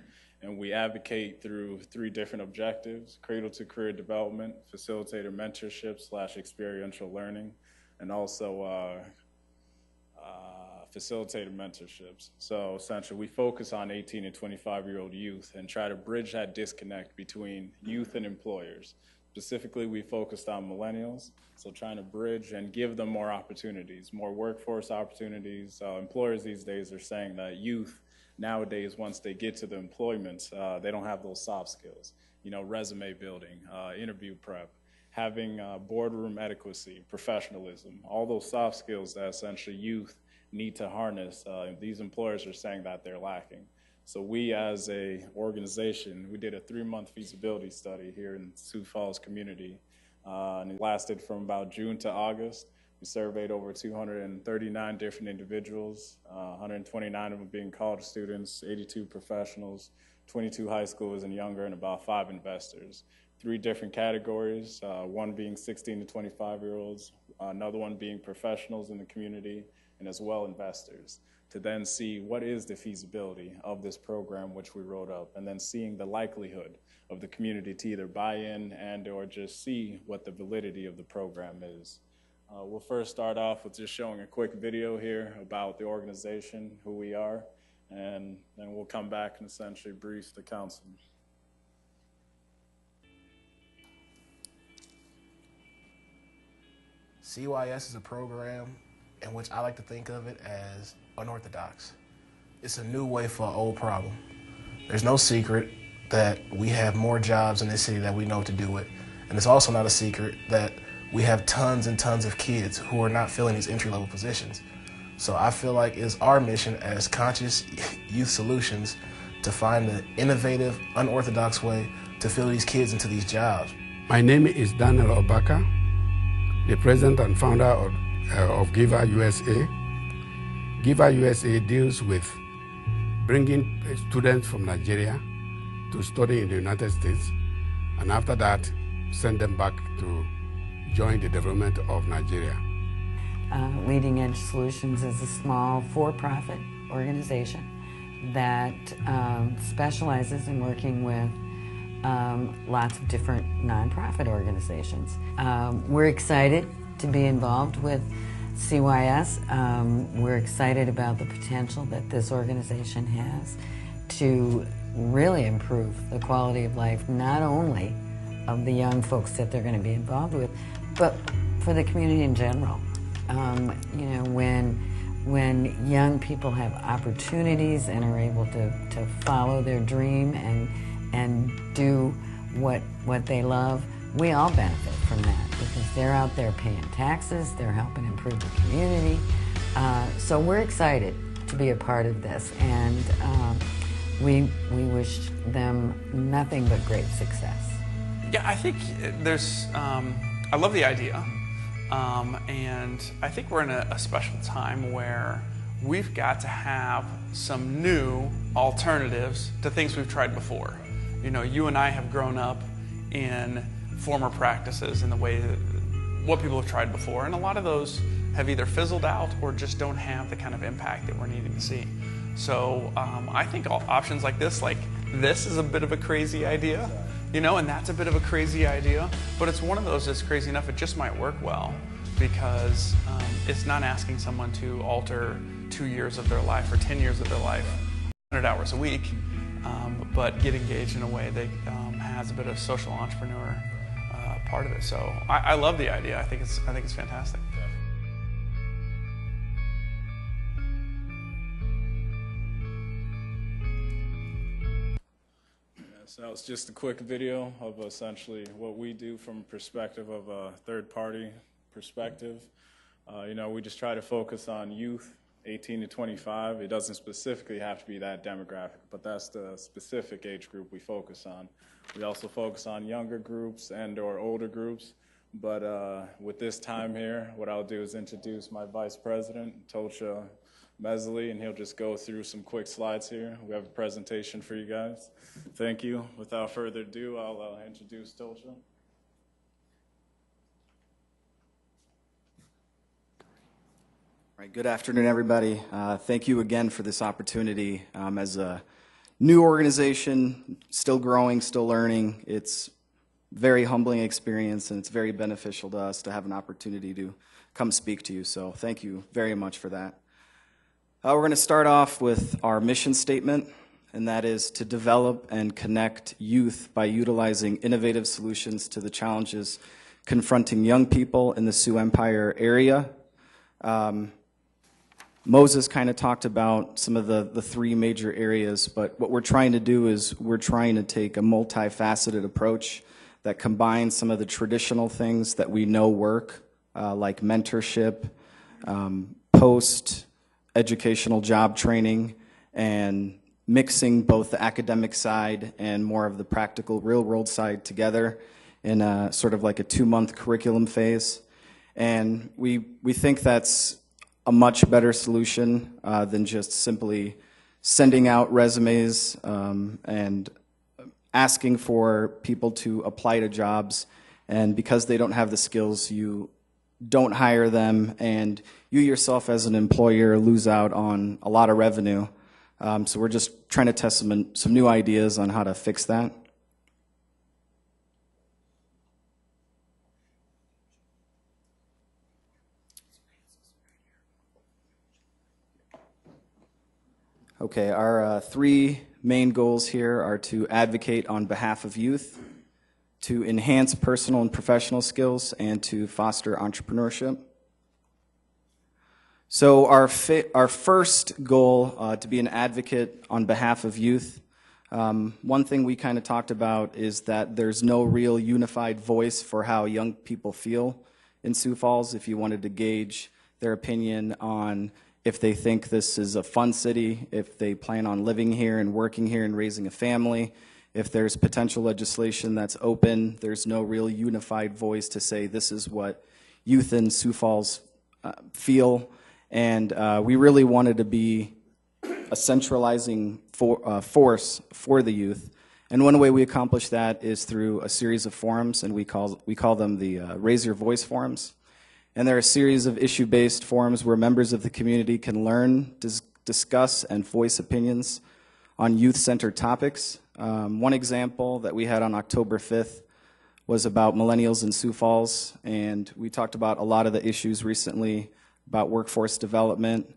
and we advocate through 3 different objectives: cradle to career development, facilitator mentorship / experiential learning, and also facilitator mentorships. So essentially we focus on 18 and 25-year-old youth and try to bridge that disconnect between youth and employers. Specifically, we focused on millennials, so trying to bridge and give them more opportunities, more workforce opportunities. Employers these days are saying that youth nowadays, once they get to the employment, they don't have those soft skills, resume building, interview prep, having boardroom adequacy, professionalism, all those soft skills that essentially youth need to harness. These employers are saying that they're lacking. So we as a organization, we did a 3-month feasibility study here in Sioux Falls community, and it lasted from about June to August. We surveyed over 239 different individuals, 129 of them being college students, 82 professionals, 22 high schoolers and younger, and about 5 investors. 3 different categories, one being 16 to 25-year-olds, another one being professionals in the community, and as well investors, to then see what is the feasibility of this program which we wrote up, and then seeing the likelihood of the community to either buy in and or just see what the validity of the program is. We'll first start off with just showing a quick video here about the organization, who we are, and then we'll come back and essentially brief the council. CYS is a program in which I like to think of it as unorthodox. It's a new way for an old problem. There's no secret that we have more jobs in this city that we know what to do with. And it's also not a secret that we have tons and tons of kids who are not filling these entry-level positions. So I feel like it's our mission as Conscious Youth Solutions to find an innovative, unorthodox way to fill these kids into these jobs. My name is Daniel Obaka, the president and founder of Giver USA. Giver USA deals with bringing students from Nigeria to study in the United States, and after that, send them back to join the development of Nigeria. Leading Edge Solutions is a small for-profit organization that specializes in working with lots of different nonprofit organizations. We're excited to be involved with CYS, we're excited about the potential that this organization has to really improve the quality of life, not only of the young folks that they're going to be involved with, but for the community in general. You know, when young people have opportunities and are able to follow their dream and do what they love, we all benefit from that because they're out there paying taxes, they're helping improve the community. So we're excited to be a part of this, and we wish them nothing but great success. Yeah, I think there's, I love the idea. And I think we're in a special time where we've got to have some new alternatives to things we've tried before. You know, you and I have grown up in former practices in the way that what people have tried before, and a lot of those have either fizzled out or just don't have the kind of impact that we're needing to see. So I think options like this is a bit of a crazy idea. You know, and that's a bit of a crazy idea, but it's one of those that's crazy enough it just might work well because it's not asking someone to alter 2 years of their life or 10 years of their life, 100 hours a week, but get engaged in a way that has a bit of social entrepreneur part of it. So I love the idea. I think it's fantastic. So that was just a quick video of essentially what we do from a perspective of a third-party perspective. You know, we just try to focus on youth, 18 to 25. It doesn't specifically have to be that demographic, but that's the specific age group we focus on. We also focus on younger groups and or older groups, but with this time here, what I'll do is introduce my Vice President, Tolcha Mesley, and he'll just go through some quick slides here. We have a presentation for you guys. Thank you. Without further ado, I'll introduce Tolcha. All right, good afternoon, everybody. Thank you again for this opportunity. As a new organization, still growing, still learning, it's a very humbling experience, and it's very beneficial to us to have an opportunity to come speak to you. So thank you very much for that. We're going to start off with our mission statement, and that is to develop and connect youth by utilizing innovative solutions to the challenges confronting young people in the Sioux Empire area. Moses kind of talked about some of the three major areas, but what we're trying to do is we're trying to take a multifaceted approach that combines some of the traditional things that we know work, like mentorship, post-educational job training, and mixing both the academic side and more of the practical real-world side together in a sort of like a 2-month curriculum phase. And we think that's a much better solution than just simply sending out resumes and asking for people to apply to jobs, and because they don't have the skills, you don't hire them, and you yourself as an employer lose out on a lot of revenue. So we're just trying to test some new ideas on how to fix that. Okay, our three main goals here are to advocate on behalf of youth, to enhance personal and professional skills, and to foster entrepreneurship. So our first goal, to be an advocate on behalf of youth, one thing we kind of talked about is that there's no real unified voice for how young people feel in Sioux Falls. If you wanted to gauge their opinion on if they think this is a fun city, if they plan on living here and working here and raising a family, if there's potential legislation that's open, there's no real unified voice to say this is what youth in Sioux Falls feel. And we really wanted to be a centralizing force for the youth. And one way we accomplish that is through a series of forums, and we call them the Raise Your Voice forums. And they're a series of issue-based forums where members of the community can learn, discuss, and voice opinions on youth-centered topics. One example that we had on October 5th was about millennials in Sioux Falls, and we talked about a lot of the issues recently about workforce development,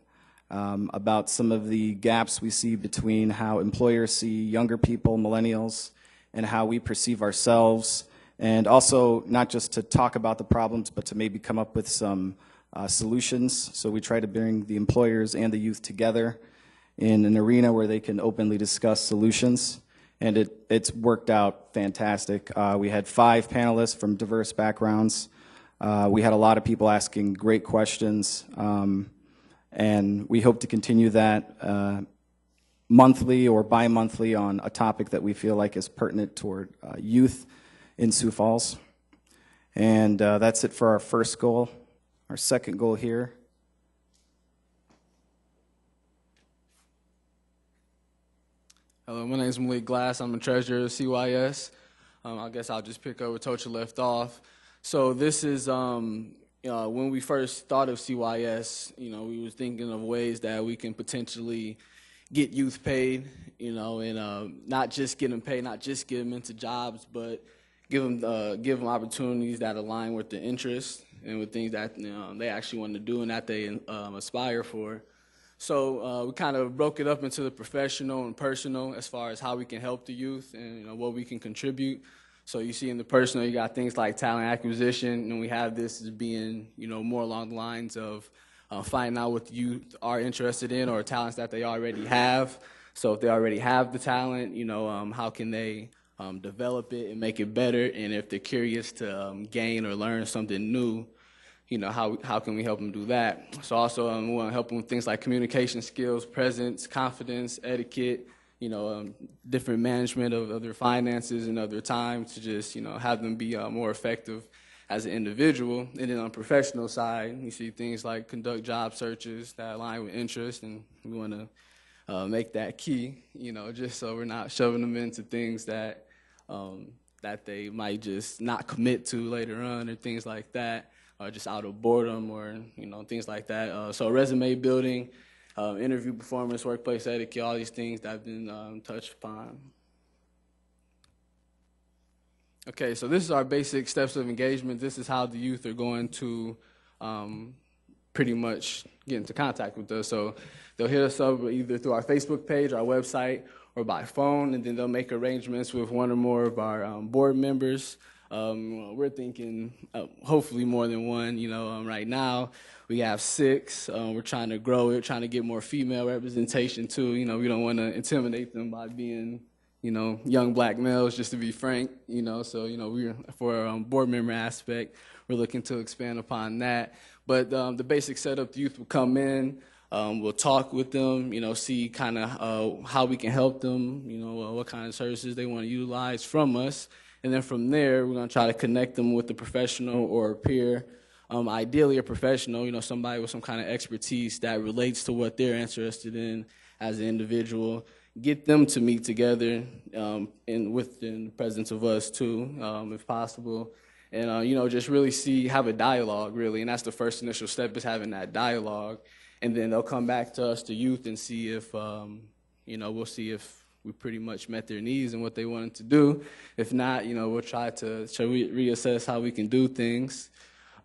about some of the gaps we see between how employers see younger people, millennials, and how we perceive ourselves, and also not just to talk about the problems, but to maybe come up with some solutions. So we try to bring the employers and the youth together in an arena where they can openly discuss solutions, and it's worked out fantastic. We had 5 panelists from diverse backgrounds. We had a lot of people asking great questions, and we hope to continue that monthly or bi-monthly on a topic that we feel like is pertinent toward youth in Sioux Falls. And that's it for our first goal. Our second goal here. Hello, my name is Malik Glass. I'm the treasurer of CYS. I guess I'll just pick up where Tocha left off. So this is when we first thought of CYS, we were thinking of ways that we can potentially get youth paid, and not just get them paid, not just get them into jobs, but give them opportunities that align with their interests and with things that they actually want to do and that they aspire for. So we kind of broke it up into the professional and personal as far as how we can help the youth and what we can contribute. So you see in the personal, you got things like talent acquisition, and we have this as being, more along the lines of finding out what the youth are interested in or talents that they already have. So if they already have the talent, how can they develop it and make it better? And if they're curious to gain or learn something new, how can we help them do that? So also we want to help them with things like communication skills, presence, confidence, etiquette, different management of their finances and of their time to just, have them be more effective as an individual. And then on the professional side, you see things like conduct job searches that align with interest, and we want to make that key, just so we're not shoving them into things that that they might just not commit to later on or things like that, or just out of boredom or, things like that. So resume building, interview performance, workplace etiquette, all these things that have been touched upon. Okay, so this is our basic steps of engagement. This is how the youth are going to pretty much get into contact with us. So they'll hit us up either through our Facebook page, our website, or by phone, and then they'll make arrangements with one or more of our board members. We're thinking hopefully more than one. Right now we have 6. We're trying to grow it, trying to get more female representation too. We don't want to intimidate them by being, young black males, just to be frank. So we're for a board member aspect, we're looking to expand upon that. But the basic setup, the youth will come in. We'll talk with them, see kind of how we can help them, what kind of services they want to utilize from us. And then from there, we're going to try to connect them with a professional or a peer, ideally a professional, somebody with some kind of expertise that relates to what they're interested in as an individual. Get them to meet together within the presence of us too, if possible. And, just really have a dialogue, really. And that's the first initial step, is having that dialogue. And then they'll come back to us, the youth, and see if, we'll see if we pretty much met their needs and what they wanted to do. If not, we'll try to reassess how we can do things.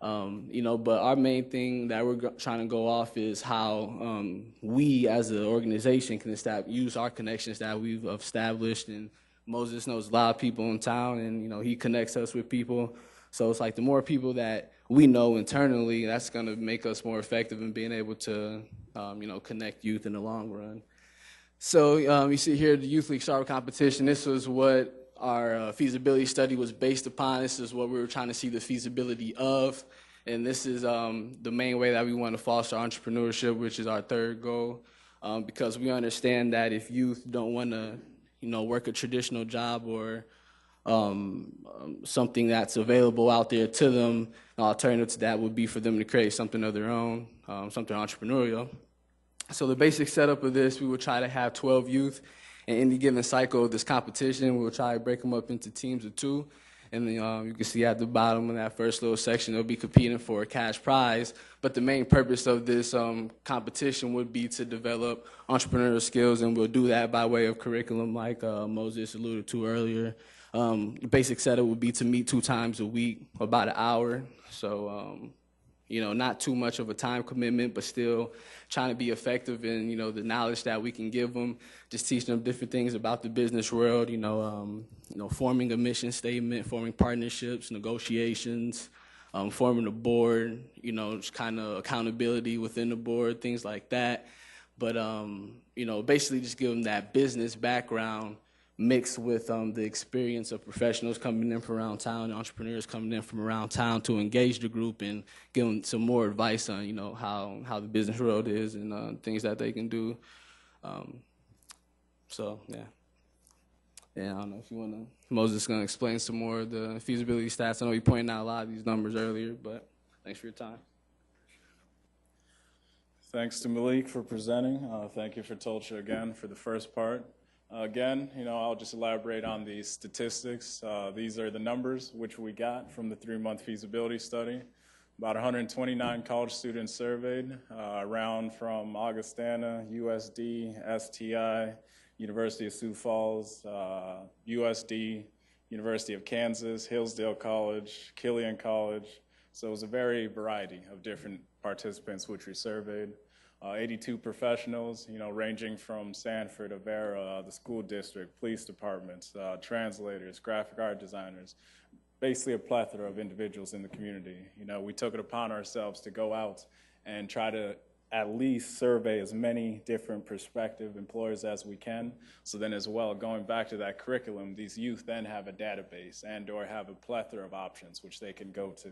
But our main thing that we're trying to go off is how we as an organization can use our connections that we've established. And Moses knows a lot of people in town, and, he connects us with people. So it's like the more people that we know internally, that's going to make us more effective in being able to, connect youth in the long run. So you see here the Youth League Sharp competition. This was what our feasibility study was based upon. This is what we were trying to see the feasibility of. And this is the main way that we want to foster entrepreneurship, which is our third goal, because we understand that if youth don't want to, work a traditional job or something that's available out there to them, an alternative to that would be for them to create something of their own, something entrepreneurial. So the basic setup of this, we will try to have 12 youth in any given cycle of this competition. We'll try to break them up into teams of 2. And then you can see at the bottom of that first little section, they'll be competing for a cash prize. But the main purpose of this competition would be to develop entrepreneurial skills, and we'll do that by way of curriculum like Moses alluded to earlier. The basic setup would be to meet 2 times a week, about an hour. So, not too much of a time commitment, but still trying to be effective in, the knowledge that we can give them, just teaching them different things about the business world, forming a mission statement, forming partnerships, negotiations, forming a board, just kind of accountability within the board, things like that. But, basically just give them that business background mixed with the experience of professionals coming in from around town, entrepreneurs coming in from around town to engage the group and give them some more advice on, how the business world is and things that they can do. Yeah, I don't know if you want to, Moses is going to explain some more of the feasibility stats. I know you pointed out a lot of these numbers earlier, but thanks for your time. Thanks to Malik for presenting. Thank you for Tolcha again for the first part. Again, I'll just elaborate on these statistics. These are the numbers which we got from the 3-month feasibility study. About 129 college students surveyed, around from Augustana, USD, STI, University of Sioux Falls, USD, University of Kansas, Hillsdale College, Killian College. So it was a very variety of different participants which we surveyed. 82 professionals, ranging from Sanford, Avera, the school district, police departments, translators, graphic art designers, basically a plethora of individuals in the community. We took it upon ourselves to go out and try to at least survey as many different prospective employers as we can. So then as well, going back to that curriculum, these youth then have a database and or have a plethora of options which they can go to,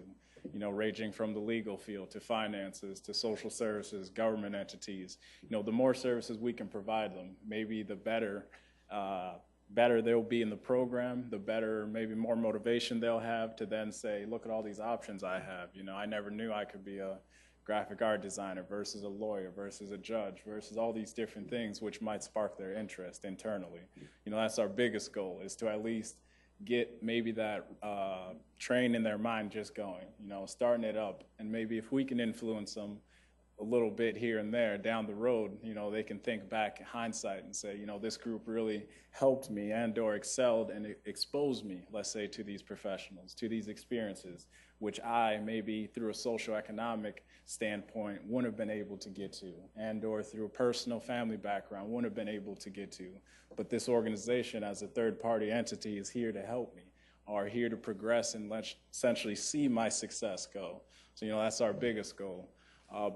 ranging from the legal field to finances to social services, government entities. The more services we can provide them, maybe the better they'll be in the program, the better, maybe more motivation they'll have to then say, look at all these options I have. I never knew I could be a graphic art designer versus a lawyer versus a judge versus all these different things which might spark their interest internally. That's our biggest goal, is to at least get maybe that train in their mind just going, starting it up. And maybe if we can influence them a little bit here and there down the road, they can think back in hindsight and say, this group really helped me and or excelled and exposed me, let's say, to these professionals, to these experiences, which I maybe through a socioeconomic standpoint wouldn't have been able to get to, and or through a personal family background wouldn't have been able to get to. But this organization as a third-party entity is here to help me, or here to progress and essentially see my success go. So, that's our biggest goal.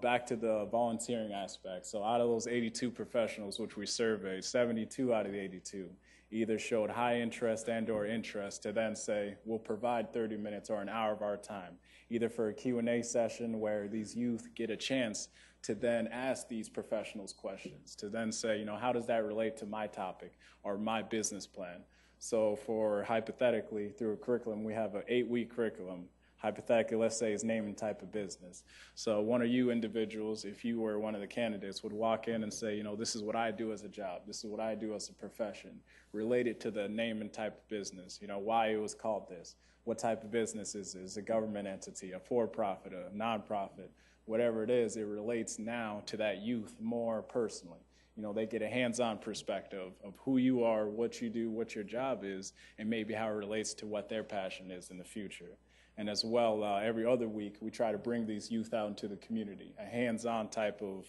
Back to the volunteering aspect. So out of those 82 professionals which we surveyed, 72 out of the 82 either showed high interest and or interest to then say, we'll provide 30 minutes or an hour of our time, either for a Q&A session where these youth get a chance to then ask these professionals questions, to then say, how does that relate to my topic or my business plan? So for hypothetically, through a curriculum, we have an 8-week curriculum. Hypothetically, let's say it's name and type of business. So one of you individuals, if you were one of the candidates, would walk in and say, this is what I do as a job. This is what I do as a profession, related to the name and type of business, why it was called this, what type of business is it? Is it a government entity, a for-profit, a nonprofit, whatever it is, it relates now to that youth more personally. They get a hands-on perspective of who you are, what you do, what your job is, and maybe how it relates to what their passion is in the future. And as well, every other week, we try to bring these youth out into the community, a hands-on type of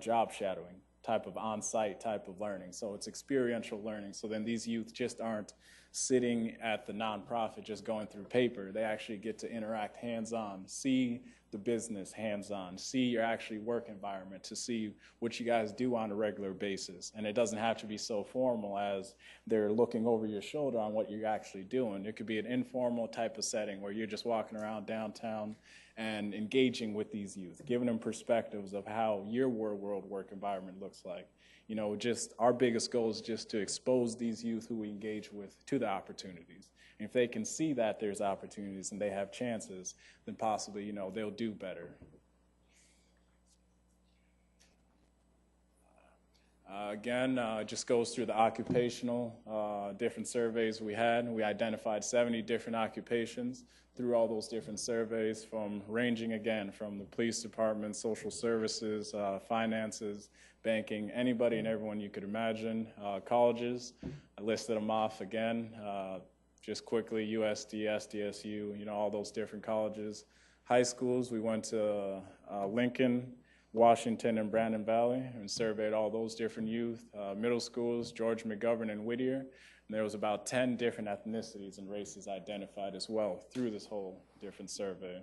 job shadowing, type of on-site type of learning. So it's experiential learning. So then these youth just aren't sitting at the nonprofit just going through paper. They actually get to interact hands-on, see the business hands-on, see your actually work environment, to see what you guys do on a regular basis. And it doesn't have to be so formal as they're looking over your shoulder on what you're actually doing. It could be an informal type of setting where you're just walking around downtown and engaging with these youth, giving them perspectives of how your world work environment looks like. Just our biggest goal is just to expose these youth who we engage with to the opportunities. And if they can see that there's opportunities and they have chances, then possibly, they'll do better. Again, it just goes through the occupational different surveys we had. We identified 70 different occupations through all those different surveys, from ranging again from the police department, social services, finances, banking, anybody and everyone you could imagine. Colleges, I listed them off again. Just quickly, USD, SDSU, all those different colleges. High schools, we went to Lincoln, Washington, and Brandon Valley and surveyed all those different youth. Middle schools, George McGovern and Whittier. And there was about 10 different ethnicities and races identified as well through this whole different survey.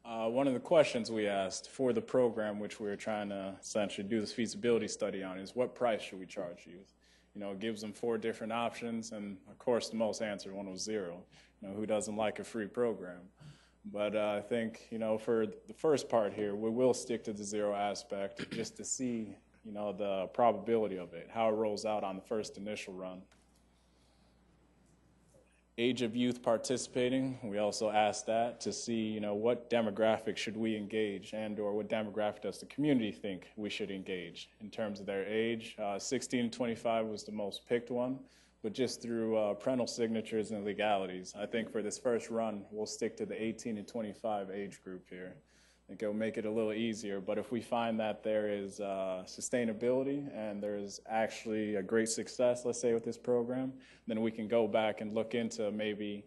One of the questions we asked for the program, which we were trying to essentially do this feasibility study on, is what price should we charge youth? You know, it gives them 4 different options, and of course the most answered one was 0. You know, who doesn't like a free program? But I think, you know, for the first part here, we will stick to the 0 aspect just to see, you know, the probability of it, how it rolls out on the first initial run. Age of youth participating, we also asked that to see, you know, what demographic should we engage, and or what demographic does the community think we should engage in terms of their age. 16 to 25 was the most picked one, but just through parental signatures and legalities, I think for this first run, we'll stick to the 18 to 25 age group here. I think it'll make it a little easier, but if we find that there is sustainability and there's actually a great success, let's say, with this program, then we can go back and look into maybe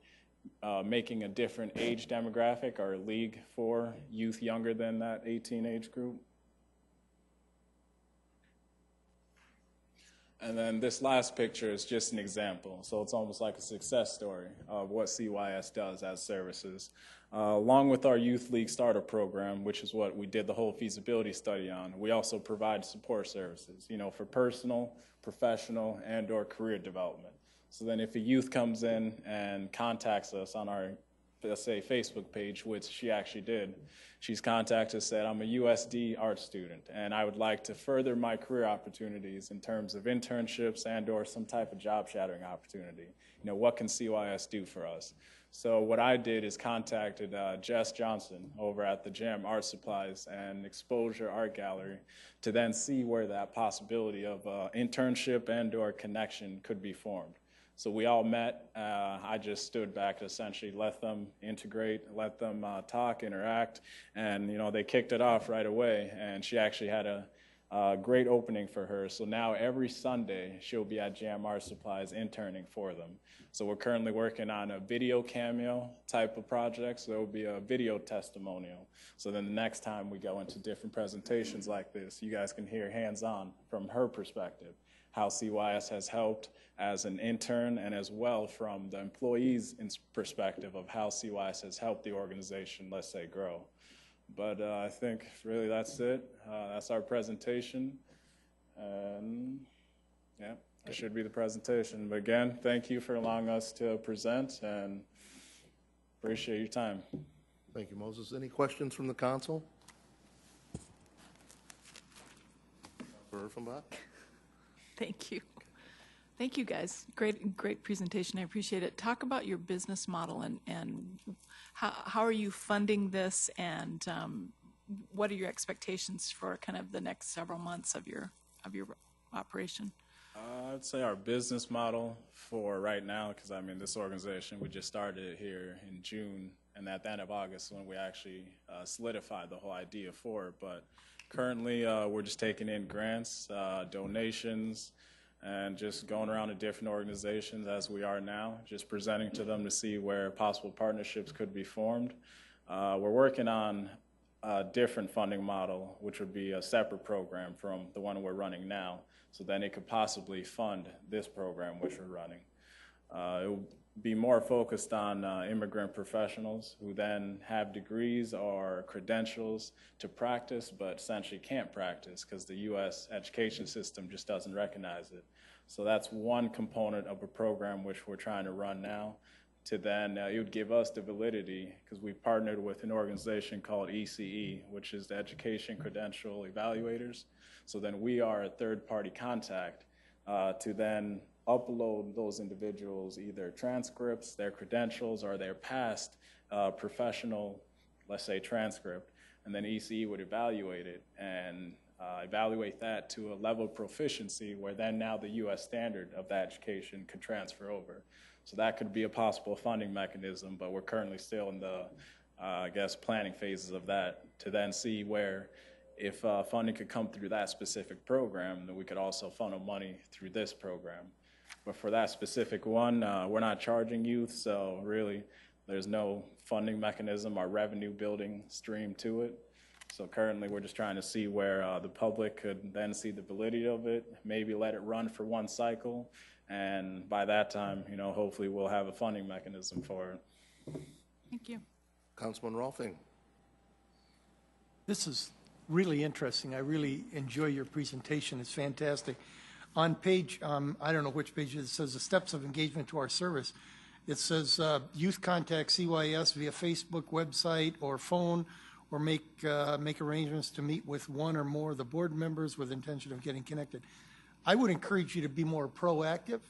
making a different age demographic or league for youth younger than that 18 age group. And then this last picture is just an example. So it's almost like a success story of what CYS does as services. Along with our Youth League Starter Program, which is what we did the whole feasibility study on, we also provide support services, you know, for personal, professional, and or career development. So then if a youth comes in and contacts us on our, let's say, Facebook page, which she actually did, she's contacted us, said, I'm a USD art student, and I would like to further my career opportunities in terms of internships and or some type of job shadowing opportunity. You know, what can CYS do for us? So what I did is contacted Jess Johnson over at the Jam Art Supplies and Exposure Art Gallery to then see where that possibility of internship and or connection could be formed. So we all met. I just stood back to essentially let them integrate, let them talk, interact, and you know they kicked it off right away. And she actually had a great opening for her. So now every Sunday she'll be at Jam Art Supplies interning for them. So we're currently working on a video cameo type of project. So there will be a video testimonial. So then the next time we go into different presentations like this, you guys can hear hands-on from her perspective how CYS has helped as an intern, and as well from the employees' perspective of how CYS has helped the organization, let's say, grow. But I think really that's it. That's our presentation. And yeah, that should be the presentation. But again, thank you for allowing us to present, and appreciate your time. Thank you, Moses. Any questions from the council? Councilor Urfenbach? Thank you. Thank you, guys. Great presentation. I appreciate it. Talk about your business model and how are you funding this, and what are your expectations for kind of the next several months of your operation? I'd say our business model for right now, because I mean this organization, we just started it here in June, and at the end of August when we actually solidified the whole idea for it. But currently we're just taking in grants, donations, and just going around to different organizations as we are now, just presenting to them to see where possible partnerships could be formed. We're working on a different funding model, which would be a separate program from the one we're running now, so then it could possibly fund this program which we're running. It will be more focused on immigrant professionals who then have degrees or credentials to practice, but essentially can't practice because the U.S. education system just doesn't recognize it. So that's one component of a program which we're trying to run now. To then, it would give us the validity, because we partnered with an organization called ECE, which is the Education Credential Evaluators. So then we are a third-party contact to then upload those individuals, either transcripts, their credentials, or their past professional, let's say, transcript, and then ECE would evaluate it and evaluate that to a level of proficiency where then now the U.S. standard of that education could transfer over. So that could be a possible funding mechanism, but we're currently still in the, I guess, planning phases of that to then see where if funding could come through that specific program, then we could also funnel money through this program. But for that specific one, we're not charging youth, so really there's no funding mechanism or revenue building stream to it. So currently we're just trying to see where the public could then see the validity of it, maybe let it run for one cycle, and by that time, you know, hopefully we'll have a funding mechanism for it. Thank you. Councilman Rolfing. This is really interesting. I really enjoy your presentation. It's fantastic. On page, I don't know which page it says, the steps of engagement to our service. It says youth contact CYS via Facebook, website, or phone, or make arrangements to meet with one or more of the board members with intention of getting connected. I would encourage you to be more proactive,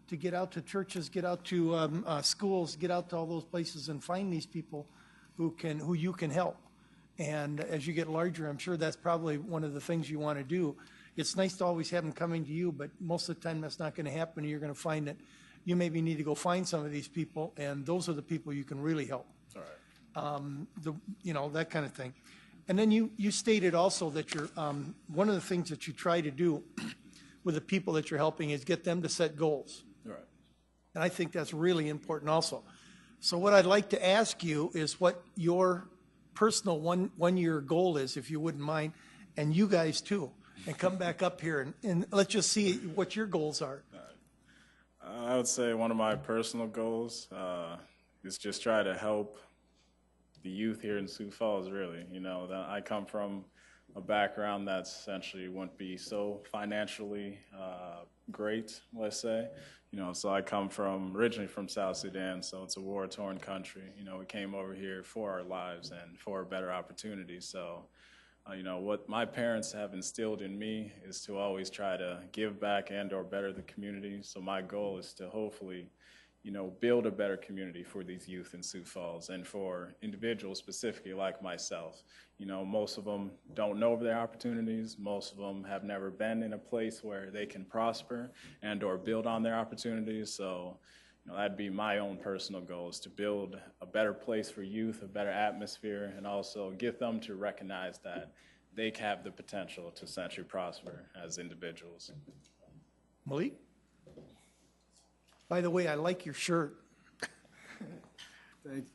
to get out to churches, get out to schools, get out to all those places and find these people who you can help. And as you get larger, I'm sure that's probably one of the things you want to do. It's nice to always have them coming to you, but most of the time that's not going to happen. You're going to find that you maybe need to go find some of these people, and those are the people you can really help. All right. You know, that kind of thing. And then you stated also that you're, one of the things that you try to do with the people that you're helping is get them to set goals. Right. And I think that's really important also. So what I'd like to ask you is what your personal one-year goal is, if you wouldn't mind, and you guys too, and come back up here and let's just see what your goals are. I would say one of my personal goals is just try to help the youth here in Sioux Falls, really. You know, that I come from a background that essentially wouldn't be so financially great, let's say. You know, so I come from, originally from South Sudan, so it's a war-torn country. You know, we came over here for our lives and for a better opportunity. So, you know, what my parents have instilled in me is to always try to give back and or better the community. So my goal is to hopefully, you know, build a better community for these youth in Sioux Falls and for individuals specifically like myself. You know, most of them don't know their opportunities. Most of them have never been in a place where they can prosper and or build on their opportunities. So, you know, that'd be my own personal goal, is to build a better place for youth, a better atmosphere, and also get them to recognize that they have the potential to essentially prosper as individuals. Malik? By the way, I like your shirt. Thank you.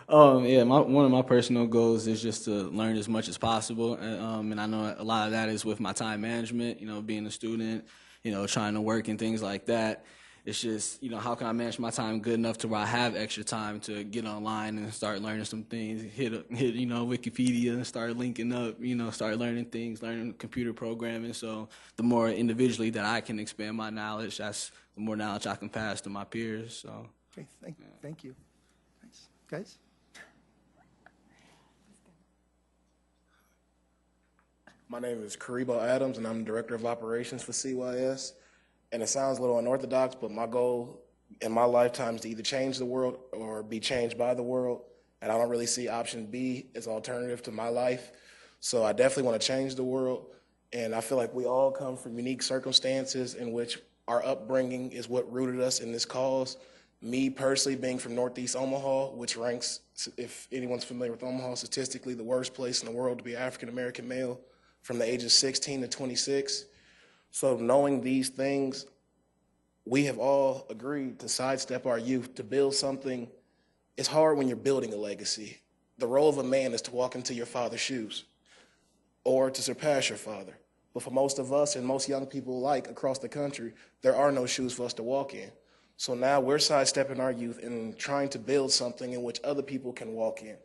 Yeah, one of my personal goals is just to learn as much as possible, and I know a lot of that is with my time management, you know, being a student, you know, trying to work and things like that. It's just, you know, how can I manage my time good enough to where I have extra time to get online and start learning some things, hit you know, Wikipedia and start linking up, you know, start learning things, learning computer programming. So the more individually that I can expand my knowledge, that's the more knowledge I can pass to my peers. So. Okay, thank you. Thanks. Guys? My name is Karibo Adams, and I'm the Director of Operations for CYS. And it sounds a little unorthodox, but my goal in my lifetime is to either change the world or be changed by the world. And I don't really see option B as alternative to my life. So I definitely want to change the world. And I feel like we all come from unique circumstances in which our upbringing is what rooted us in this cause. Me personally being from Northeast Omaha, which ranks, if anyone's familiar with Omaha, statistically the worst place in the world to be African-American male from the ages 16 to 26. So knowing these things, we have all agreed to sidestep our youth, to build something. It's hard when you're building a legacy. The role of a man is to walk into your father's shoes or to surpass your father. But for most of us and most young people alike across the country, there are no shoes for us to walk in. So now we're sidestepping our youth and trying to build something in which other people can walk in.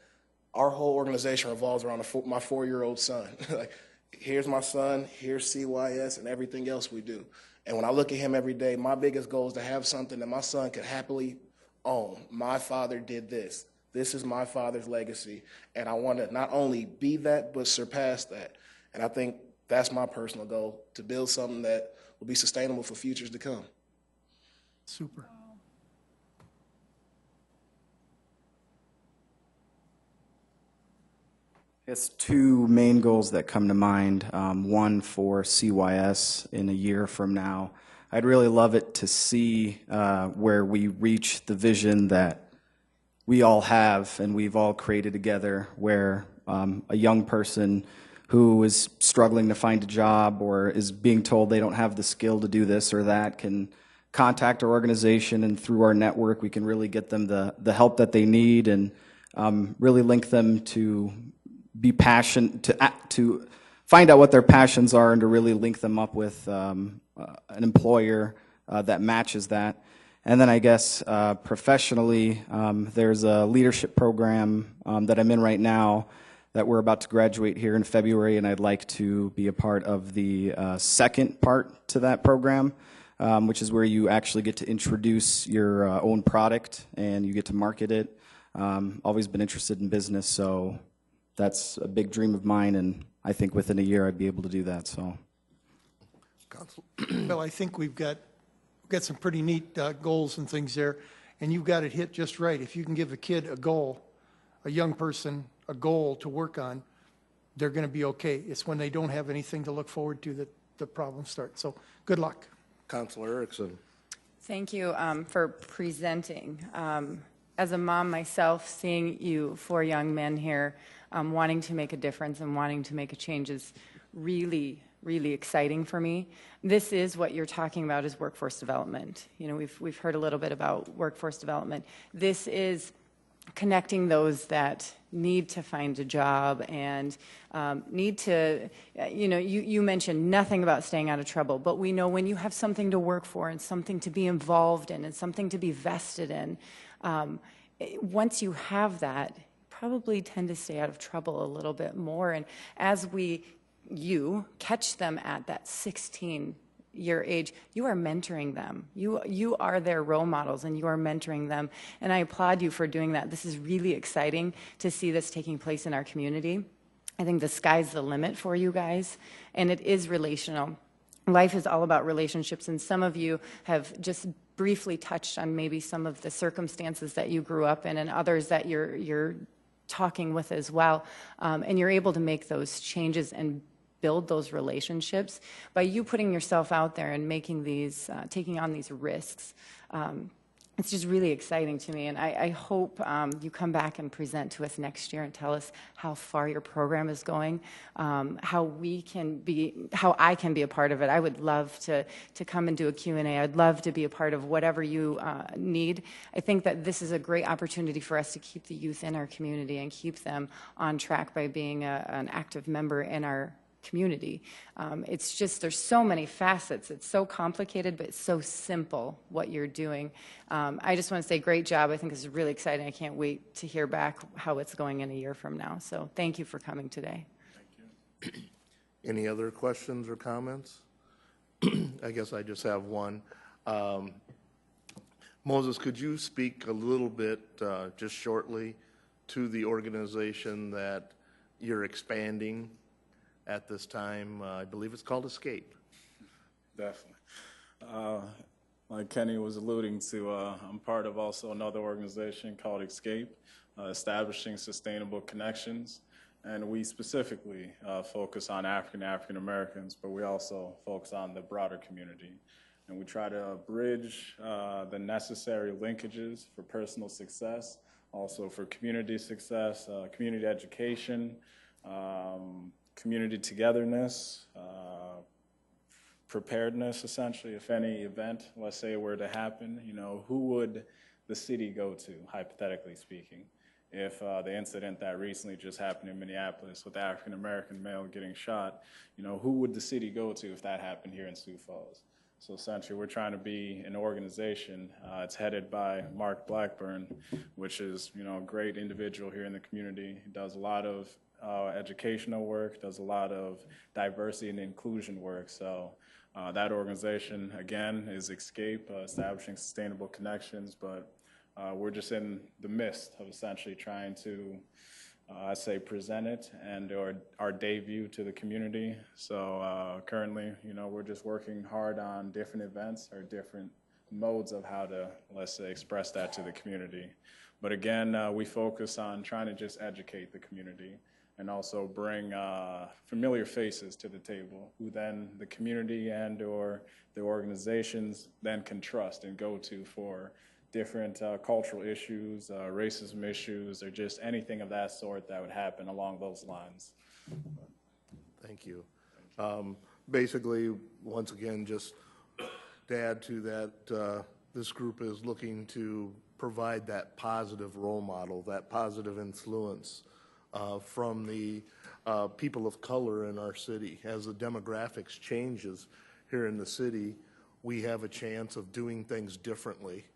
Our whole organization revolves around my 4-year-old son. Like, here's my son, here's CYS, and everything else we do. And when I look at him every day, my biggest goal is to have something that my son could happily own. My father did this. This is my father's legacy. And I want to not only be that, but surpass that. And I think that's my personal goal, to build something that will be sustainable for futures to come. Super. It's two main goals that come to mind. One for CYS in a year from now. I'd really love it to see where we reach the vision that we all have and we've all created together, where a young person who is struggling to find a job or is being told they don't have the skill to do this or that can contact our organization, and through our network we can really get them the help that they need and really link them to be passionate, to find out what their passions are and to really link them up with an employer that matches that. And then I guess professionally, there's a leadership program that I'm in right now that we're about to graduate here in February, and I'd like to be a part of the second part to that program, which is where you actually get to introduce your own product and you get to market it. Always been interested in business, so that's a big dream of mine, and I think within a year I'd be able to do that. So, Well, I think we've got some pretty neat goals and things there, and you've got it hit just right. If you can give a kid a goal, a young person a goal to work on, they're going to be okay. It's when they don't have anything to look forward to that the problems start. So good luck. Councilor Erickson. Thank you for presenting. As a mom myself, seeing you four young men here wanting to make a difference and wanting to make a change is really, really exciting for me. This is what you're talking about, is workforce development. You know, we've heard a little bit about workforce development. This is connecting those that need to find a job and need to, you mentioned nothing about staying out of trouble, but we know when you have something to work for and something to be involved in and something to be vested in, once you have that, you probably tend to stay out of trouble a little bit more. And as you catch them at that 16-year age, you are mentoring them. You are their role models and you are mentoring them. And I applaud you for doing that. This is really exciting to see this taking place in our community. I think the sky's the limit for you guys, and it is relational. Life is all about relationships, and some of you have just briefly touched on maybe some of the circumstances that you grew up in and others that you're talking with as well. And you're able to make those changes and build those relationships by you putting yourself out there and making these, taking on these risks. It's just really exciting to me, and I hope you come back and present to us next year and tell us how far your program is going, how I can be a part of it. I would love to come and do a Q&A. I'd love to be a part of whatever you need. I think that this is a great opportunity for us to keep the youth in our community and keep them on track by being an active member in our community. It's just, there's so many facets. It's so complicated, but it's so simple what you're doing. I just want to say great job. I think this is really exciting. I can't wait to hear back how it's going in a year from now. So thank you for coming today. Thank you. Any other questions or comments? I guess I just have one. Moses, could you speak a little bit, just shortly, to the organization that you're expanding at this time? I believe it's called Escape. Definitely. Like Kenny was alluding to, I'm part of also another organization called Escape, establishing sustainable connections. And we specifically focus on African Americans, but we also focus on the broader community. And we try to bridge the necessary linkages for personal success, also for community success, community education, community togetherness, preparedness, essentially. If any event, let's say, were to happen, who would the city go to, hypothetically speaking, if the incident that recently just happened in Minneapolis with the African-American male getting shot, who would the city go to if that happened here in Sioux Falls? So essentially, we're trying to be an organization. It's headed by Mark Blackburn, which is, a great individual here in the community. He does a lot of educational work, does a lot of diversity and inclusion work. So that organization, again, is Escape, establishing sustainable connections, but we're just in the midst of essentially trying to, I'd say, present it and our debut to the community. So currently, we're just working hard on different events or different modes of how to, let's say, express that to the community. But again, we focus on trying to just educate the community and also bring familiar faces to the table who then the community and or the organizations then can trust and go to for different cultural issues, racism issues, or just anything of that sort that would happen along those lines. Thank you. Basically, once again, just to add to that, this group is looking to provide that positive role model, that positive influence from the people of color in our city. As the demographics changes here in the city, we have a chance of doing things differently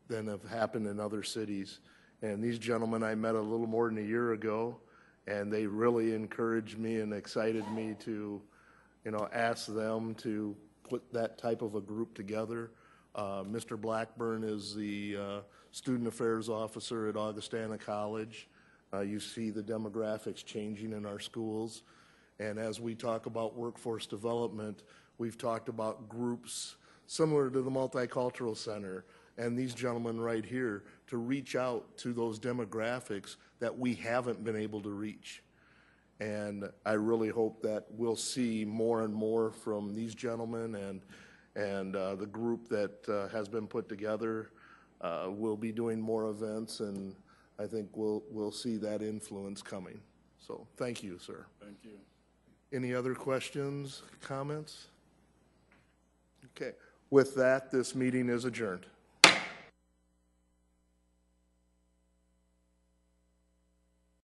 than have happened in other cities. And these gentlemen I met a little more than a year ago, and they really encouraged me and excited me to, ask them to put that type of a group together. Mr. Blackburn is the Student Affairs Officer at Augustana College. You see the demographics changing in our schools. And as we talk about workforce development, we've talked about groups similar to the Multicultural Center and these gentlemen right here to reach out to those demographics that we haven't been able to reach. And I really hope that we'll see more and more from these gentlemen and the group that has been put together. We'll be doing more events, and I think we'll see that influence coming. So thank you, sir. Thank you. Any other questions, comments? Okay. With that, this meeting is adjourned.